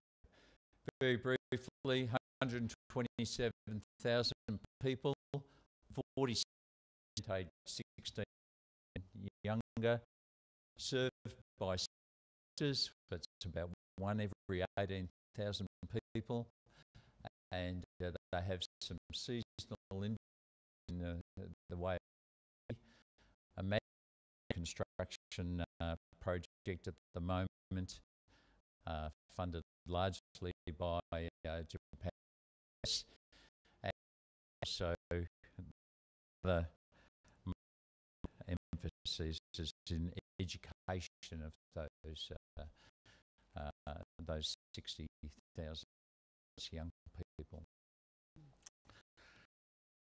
Very briefly, 127,000 people, 40 age 16 and younger, served by centres, but it's about 1 every 18,000 people, and they have some seasonal in the way a major construction project at the moment, funded largely by Japan, and so the emphasis is in education of those 60,000 young people.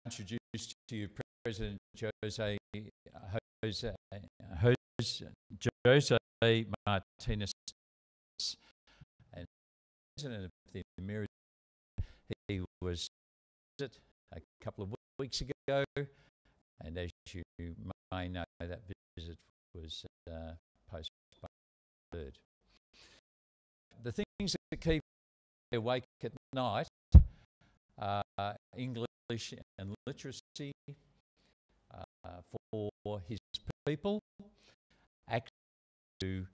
Introduced to you President Jose Martinez, and President of the Emira. He was a couple of weeks ago, and as you may know, that visit was postponed. The things that keep me awake at night are English and literacy for his people, access to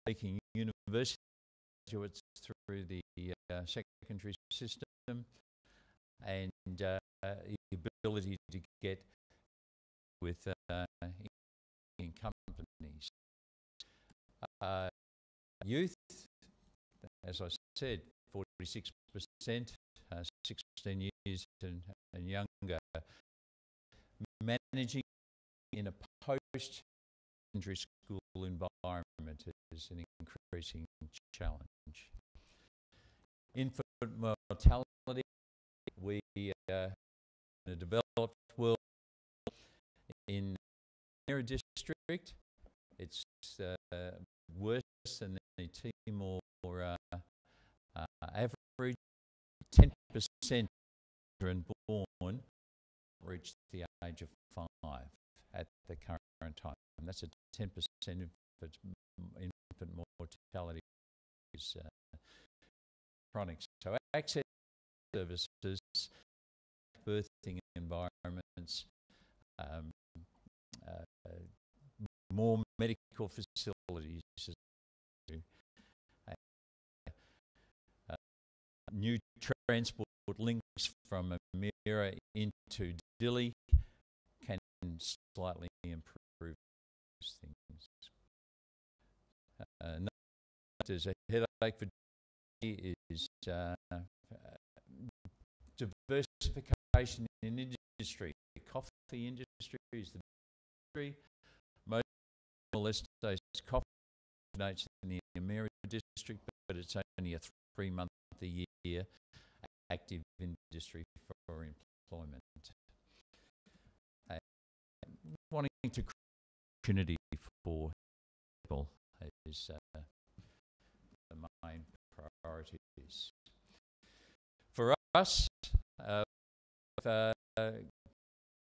making university graduates through the secondary system, and the ability to get with in companies. Youth, as I said, 46%, 16 years and younger, managing in a post-secondary school environment is an increasing challenge. Infant mortality, we in a developed world in Emira district, it's worse than the Timor average. 10% children born reach the age of 5 at the current time. And that's a 10% infant mortality is chronic. So access to services, birthing environments, more medical facilities, new transport links from Emira into Dili can slightly improve those things. There's a headache for Dili is diversification in industry. The coffee industry is the industry. Most Timor-Leste's coffee originates in the Emira district, but it's only a 3-month a year active industry for employment. Wanting to create opportunity for people is the main priorities. For us,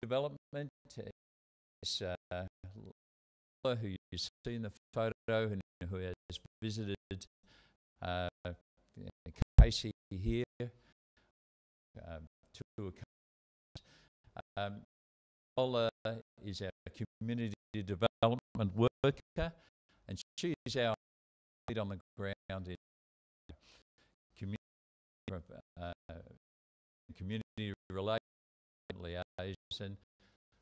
development is who you see in the photo and who has visited Casey here, Paula is our community development worker, and she is our lead on the ground in community liaison,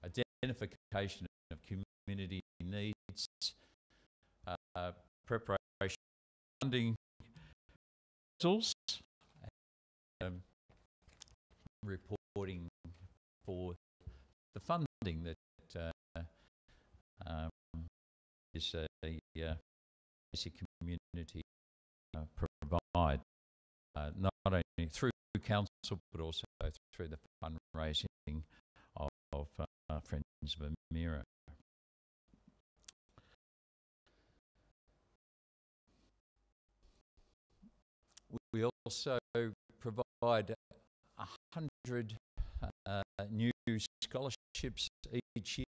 identification of community needs, preparation funding proposals, reporting for the funding that is a basic community provide, not only through council but also through the fundraising of Friends of Amira. We also provide 100 new scholarships each year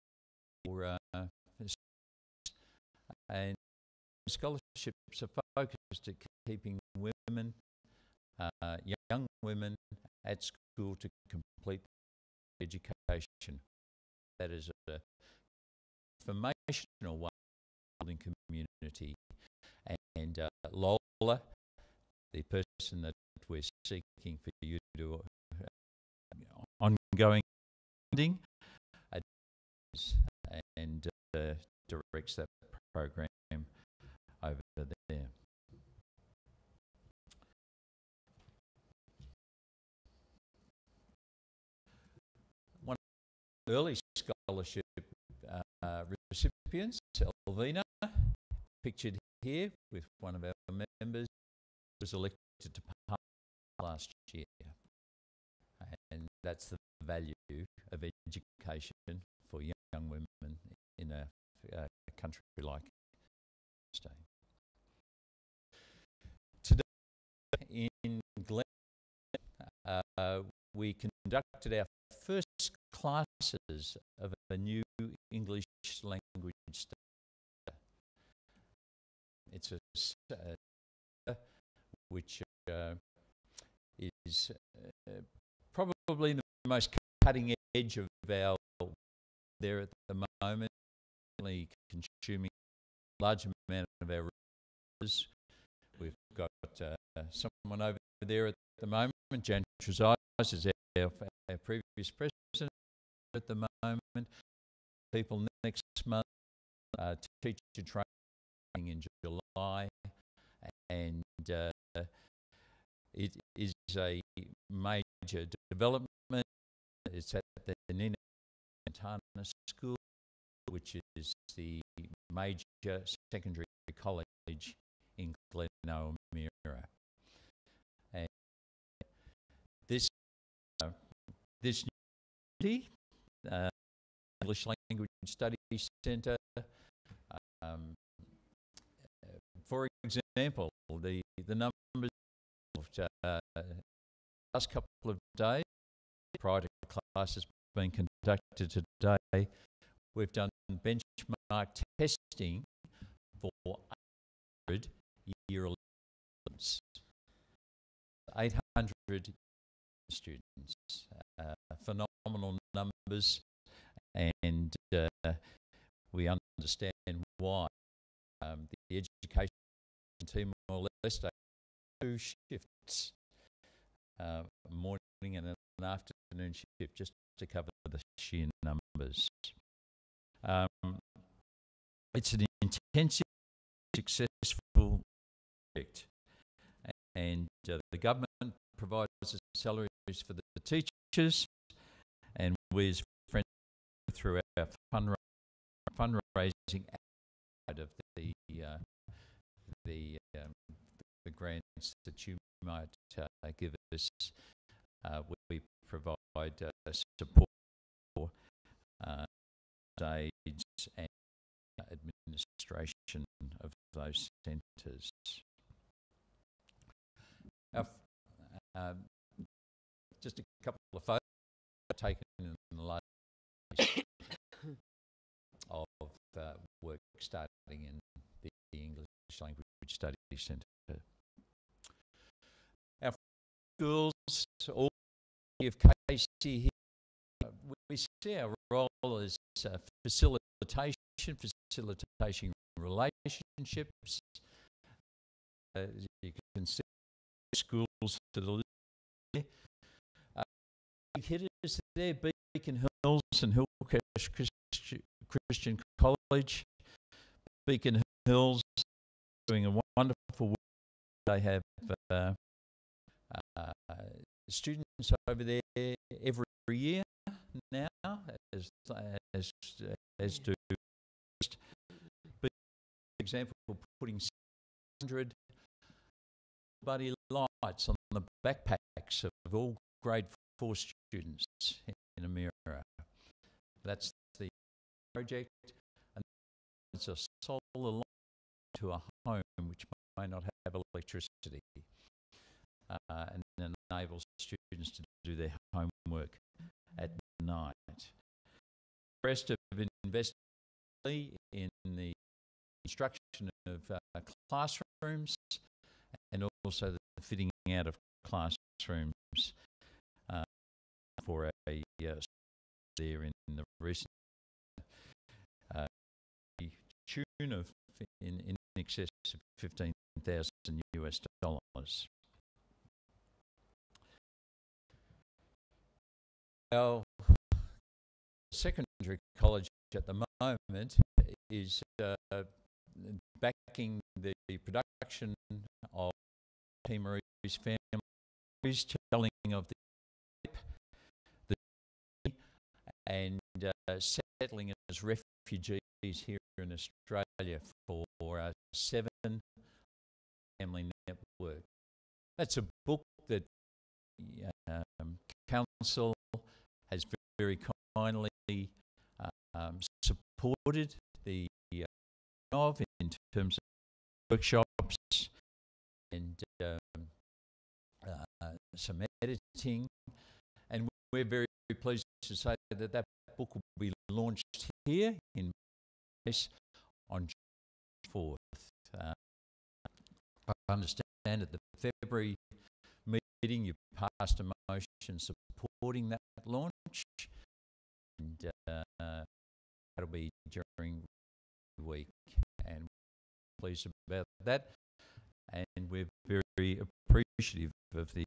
for and scholarships are focused at keeping women, young women at school to complete education. That is a informational way of building community. And Lola, the person that we're seeking for you to ongoing funding, and directs that program over there. One of the early scholarship recipients, Elvina, pictured here with one of our members, was elected to Parliament last year. And that's the value of education for young women in a country like Australia. Today in Glen, we conducted our first classes of a new English language study. It's a which is probably the most cutting edge of our there at the moment, consuming a large amount of our resources. We've got someone over there at the moment, Jan Trezise is our previous president at the moment. People next month, teacher training in July, and it is a major development. It's at the Nina Montana School, which is the major secondary college in Glen O'Meara. And this university, English Language Studies Centre, for example, the numbers of last couple of days prior to classes being conducted today, we've done benchmark testing for 800 year 11s, 800 students, phenomenal numbers, and we understand why. The education team more or less take 2 shifts, a morning and an afternoon shift, just to cover the sheer numbers. It's an intensive, successful project, and the government provides the salaries for the teachers, and we as Friends through our fundraising out of the grants that you might give us. We provide support for aids and administration of those centres. Just a couple of photos taken in the last of work starting in the English Language Studies Centre. Our schools, all of Casey here, we see our role as facilitating relationships. As you can see, schools that are there. Big hitters there, Beacon Hills and Hillcrest Christian College. Beacon Hills doing a wonderful work. They have students over there every year now, as do. But for example, putting 600 buddy lights on the backpacks of all grade 4 students in Amira. That's the project, and it's a solar light to a home which may not have electricity, and enables students to do their homework at night. The rest have invested in the construction of classrooms and also the fitting out of classrooms for a there in the recent tune of in excess of $15,000 US. Our secondary college at the moment is backing the production of Team Marie's family, telling of the and settling as refugees here in Australia for 7 family network. That's a book that Council has very kindly supported the of in terms of workshops and some editing, and we're very pleased to say that that book will be launched here in Paris on June 4th. I understand at the February meeting you passed a motion supporting that launch, and that'll be during the week, and we're pleased about that, and we're very appreciative of the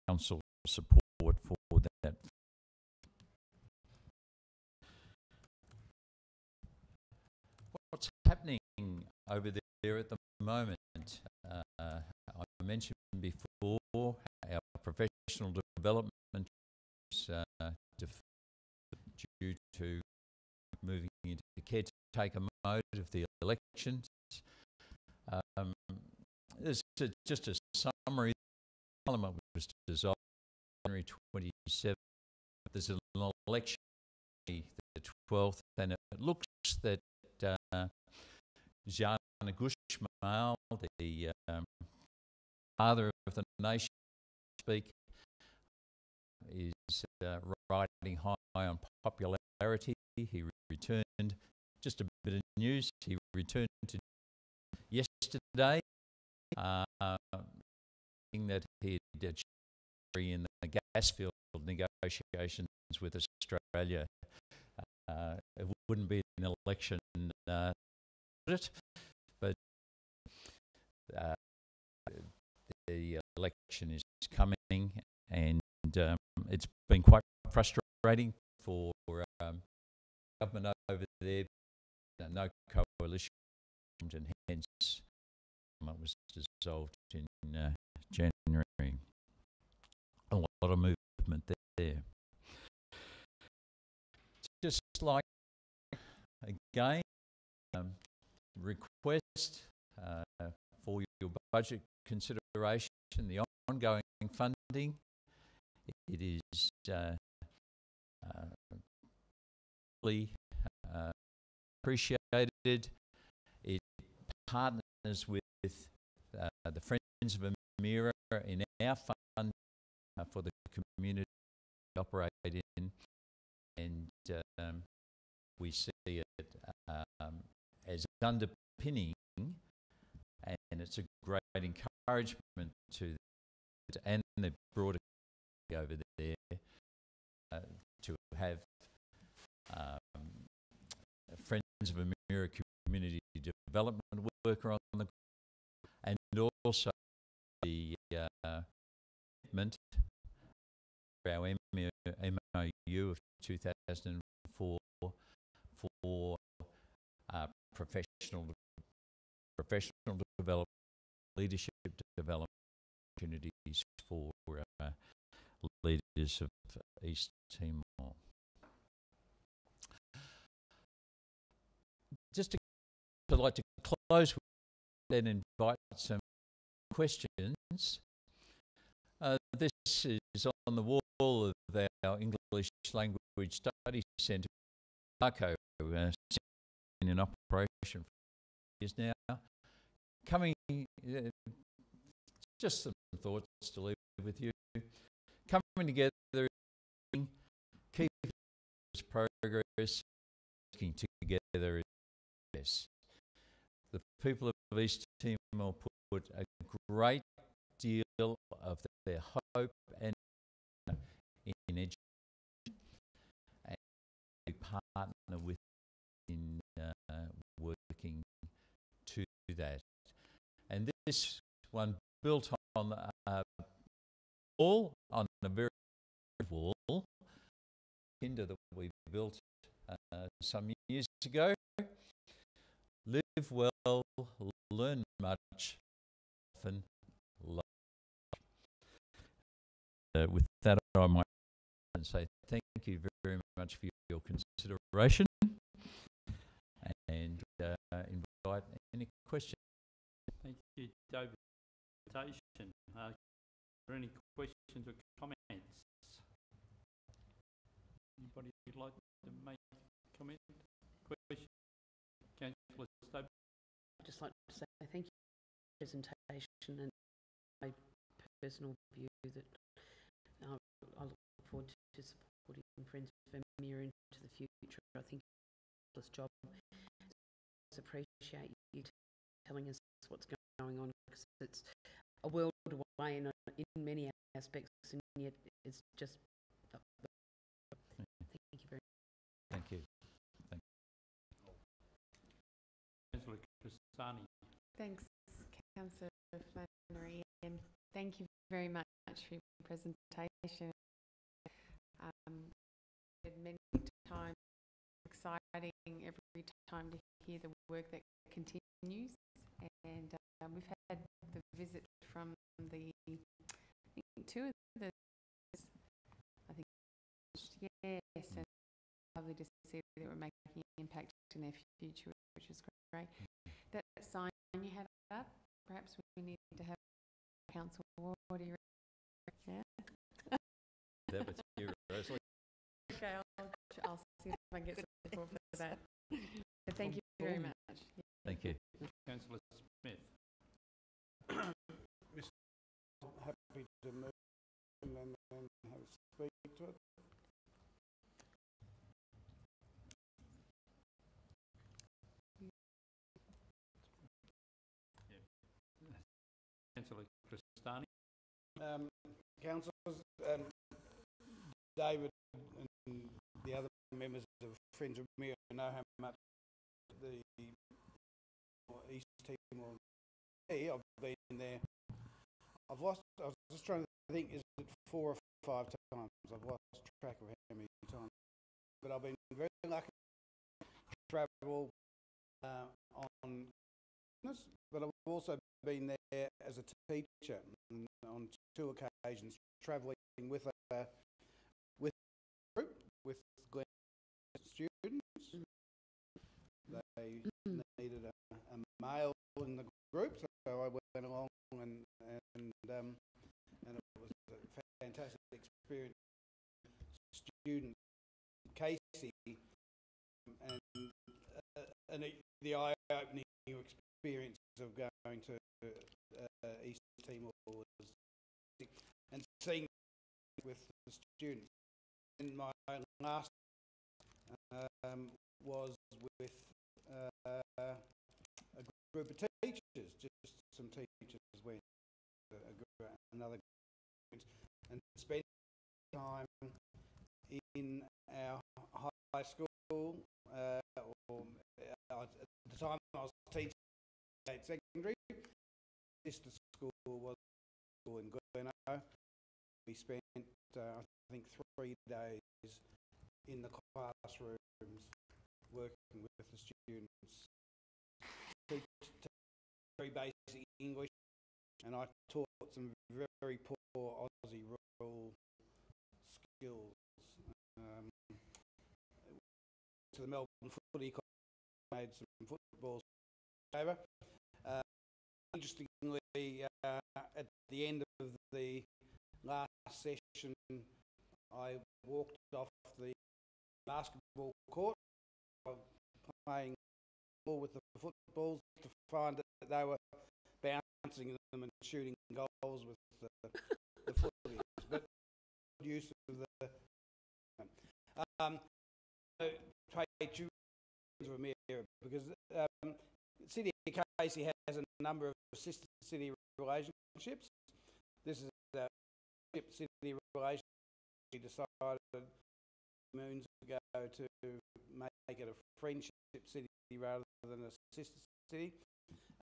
council support for that. What's happening over there at the moment? I mentioned before our professional development is due to moving into the caretaker mode of the elections. This is just a summary. Parliament was dissolved January 27th. There's an election the 12th, and it looks that Zhanna Gusmaul, the father of the nation, is riding high on popularity. He returned, just a bit of news, he returned to yesterday, that he did in the gas field negotiations with Australia. It wouldn't be an election, but the election is coming, and it's been quite frustrating for government over there. No coalition, and hence it was dissolved in January. A lot of movement there. Just like, again, request for your budget consideration, the ongoing funding. It is really appreciated. It partners with the Friends of Amira in our fund for the community to operate in, and we see it as underpinning, and it's a great encouragement to and the broader over there to have Friends of Amira community development worker on the, and also the commitment for our MOU of 2004 for professional professional development, leadership development opportunities for leaders of East Timor. Just I'd like to close with and invite some questions. This is on the wall of our English Language Study Centre, ARCO, in operation for years now. Coming, just some thoughts to leave with you. Coming together, keeping progress, working together is best. The people of East Timor put a great deal of their hope and in education, and we partner with in working to that. And this one built on a wall, on a very wall, kinder that we built some years ago. Live well, learn much, often love. With that, I might say thank you very much for your consideration and invite any questions. Thank you, David. Are there any questions or comments? Anybody would like to make a comment? Question? Councillor Stobe? I'd just like to say thank you for the presentation, and my personal view that I look forward to supporting Friends of Vermeer into the future. I think it's a job. I appreciate you telling us what's going on, because it's a world away in many aspects, and yet it's just. Thank you very much. Thank you. Councillor Cristani. Thanks, Councillor Flannery, and thank you very much for your presentation. Many times exciting every time to hear the work that continues, and we've had the visit from the, I think, two of the, I think, yes, and lovely to see that we're making an impact in their future, which is great. That sign you had up, perhaps we need to have council order. Yeah. That was you, Rosalie. Okay, I'll see if I can get support for that. But thank you very much. Thank you. Councillor Smith. Happy to move and then have speak to it. Councillor Cristani. Councillors, David and the other members of Friends of Vermeer know how much the East Timor. I've been there. I was just trying to think, is it 4 or 5 times? I've lost track of how many times. But I've been very lucky to travel on business, but I've also been there as a teacher on 2 occasions, travelling with a group with Glen students. They needed a male in the group, so I went along and it was a fantastic experience. Student Casey and the eye-opening experience of going to East Timor was, and seeing with the students. And my last was with a group of teachers, just some teachers went another group, and spent time in our high school, or at the time I was teaching at secondary. Sister school was school in Gleno. We spent, I think, 3 days in the classrooms working with the students, very basic English, and I taught some very poor Aussie rural skills. To the Melbourne Footy Club, made some footballs over. Interestingly, at the end of the last session, I walked off the basketball court, playing ball with the footballs, to find that they were bouncing them and shooting goals with the footies. But use of the trade to Ramiro, because City of Casey has a number of sister city relationships. This is a city relationship we decided moons ago to make it a friendship city rather than a sister city.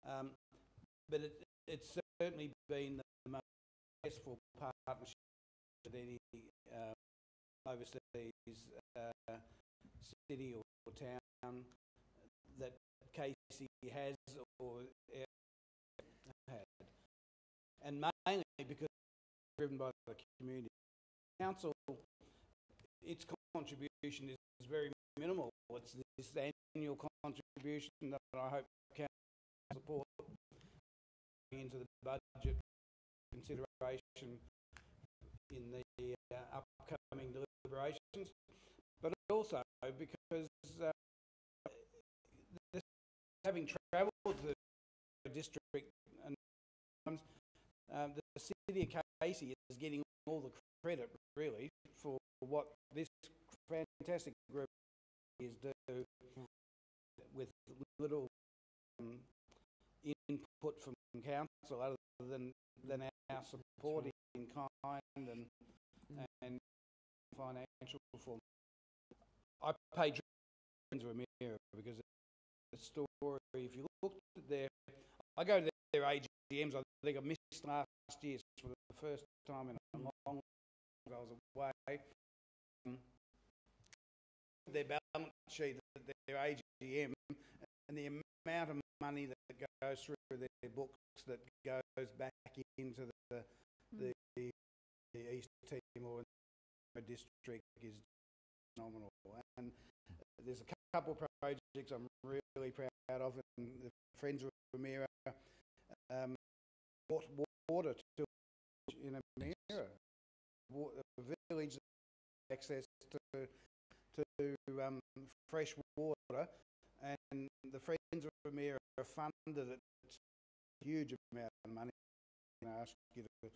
But it's certainly been the most successful partnership with any overseas city or town that Casey has or had. And mainly because it's driven by the community. Council, its contribution is very minimal. It's this annual contribution that I hope can support into the budget consideration in the upcoming deliberations, but also because having travelled to the district and the City of Casey is getting all the credit really for what this fantastic group is do with little input from council other than our support in kind and financial form. I pay tribute to Ramiro because the story, if you looked at I go to their AGMs, I think I missed last year for the first time in a long time. I was away. Their balance sheet at their AGM and the amount of money that goes through their books that goes back into the East Timor district is phenomenal. And there's a couple of projects I'm really proud of, and the Friends of Ramiro brought water to in Amira, a village that access to fresh water, and the Friends of Ramiro funded it a huge amount of money. I ask you to,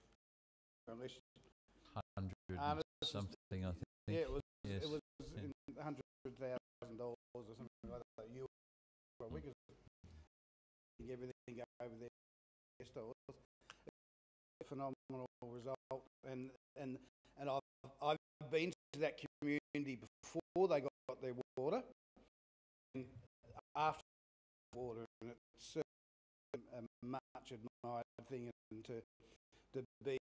unless 100 something, I think. Yeah, it was. Yes. It was Yeah. in $100,000 or something like that. We could everything over there. So it was a phenomenal result, and I've been to that community before they got their water, and after water, and it's a much admired thing, and to be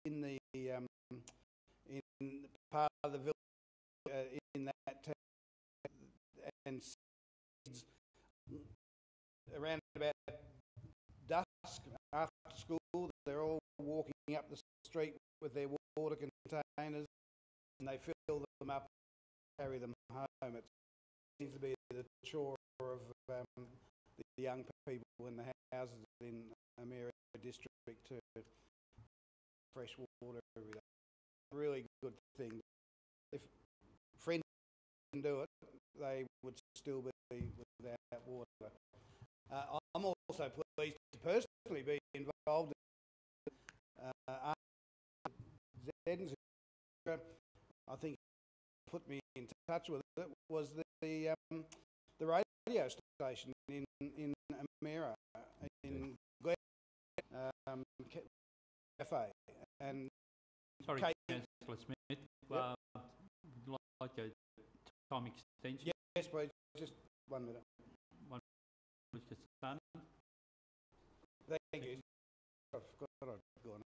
in the in part of the village in that town, and around about dusk after school, they're all walking up the street with their water containers, and they fill them up, carry them home. It seems to be the chore of the young people in the houses in Amira district to fresh water every day. Really good thing. If Friends can do it, they would still be without water. I'm also pleased to personally be involved in I think put me in touch with it was the radio station in Amira in Glen Cafe, and Sorry, Councillor Smith, like a time extension. Yes, please, just 1 minute. Mr. Sun. Thank you. I forgot I'd gone.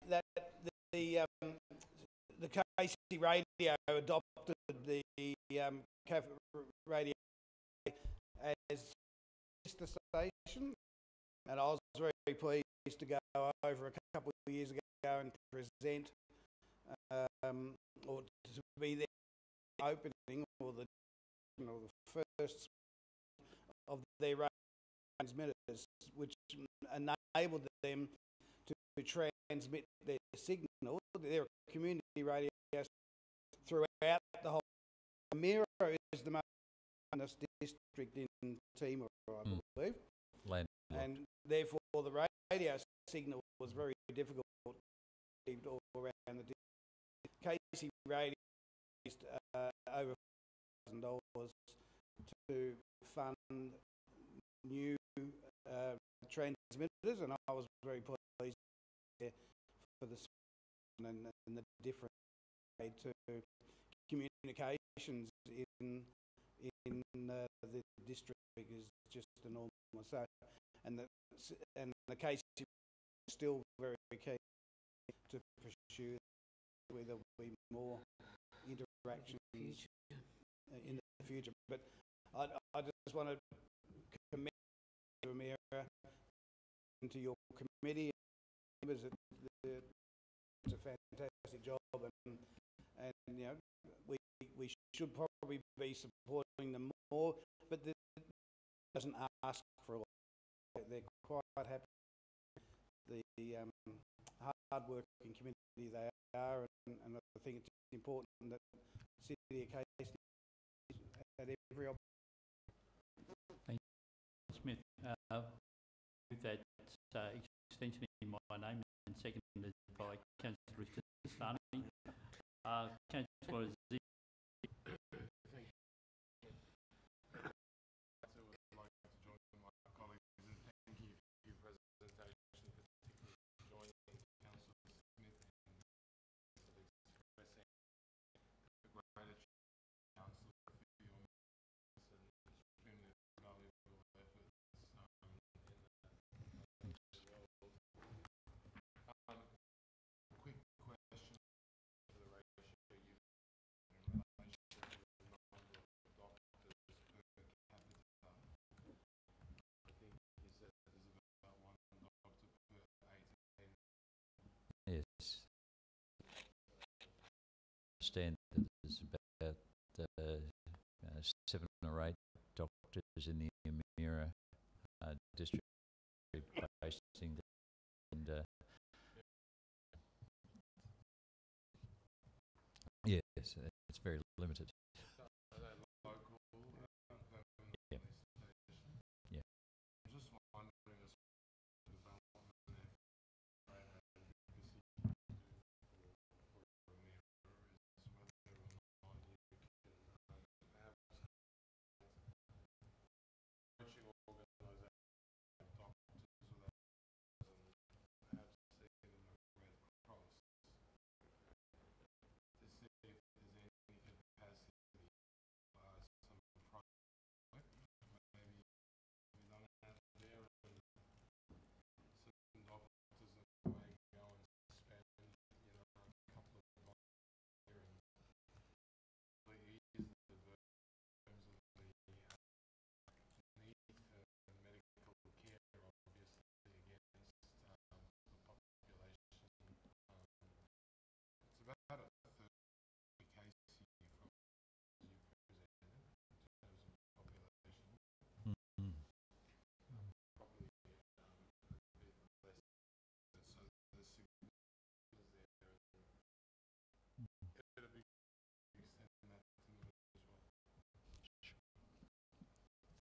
That the KC radio adopted the radio as sister station and I was very pleased to go over a couple of years ago and present, or to be there opening, or the first of their transmitters, which enabled them to transmit their signal. They're a community radio throughout the whole. Mira is the most district in Timor, I believe. Land. And therefore the radio signal was very difficult all around the district. Casey Radio raised over $1,000 to fund new transmitters, and I was very pleased for the and the different way to communications in the district is just enormous. So, and the case is still very keen to pursue where there will be more interactions in the future. But I just want to commend you, Amira, and to your committee members. It's a fantastic job, and you know we should probably be supporting them more, but it doesn't ask for a lot. They're quite happy. The hard-working community they are, and I think it's important that the City of Casey at every opportunity. Thank you, Smith. With that extension in my name and seconded by Councillor Ristani. Councillor Z. Yes. I understand that there's about 7 or 8 doctors in the Amira district based in and yes, it's very limited. Yeah. Yeah. Just wondering as development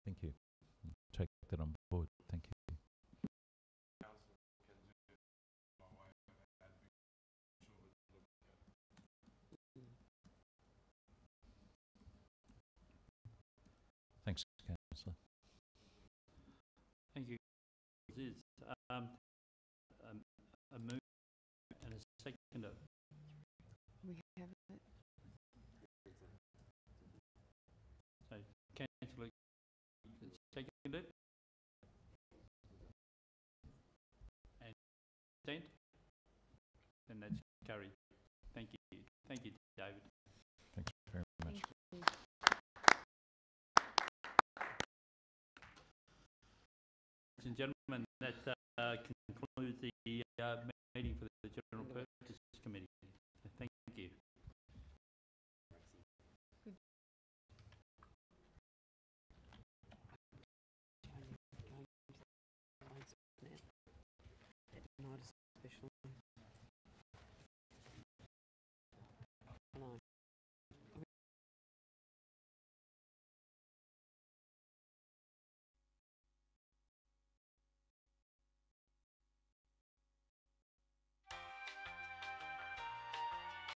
Thank you. Take that on board. Thank you. Thanks, Councillor. Thank you. There's a move and a seconder. We have it. So, Councillor seconded. And consent. Then that's carried. Thank you. Thank you, David. Thanks very much. Thank you. Ladies and gentlemen. Gentlemen, that concludes the meeting for the General Purpose Committee.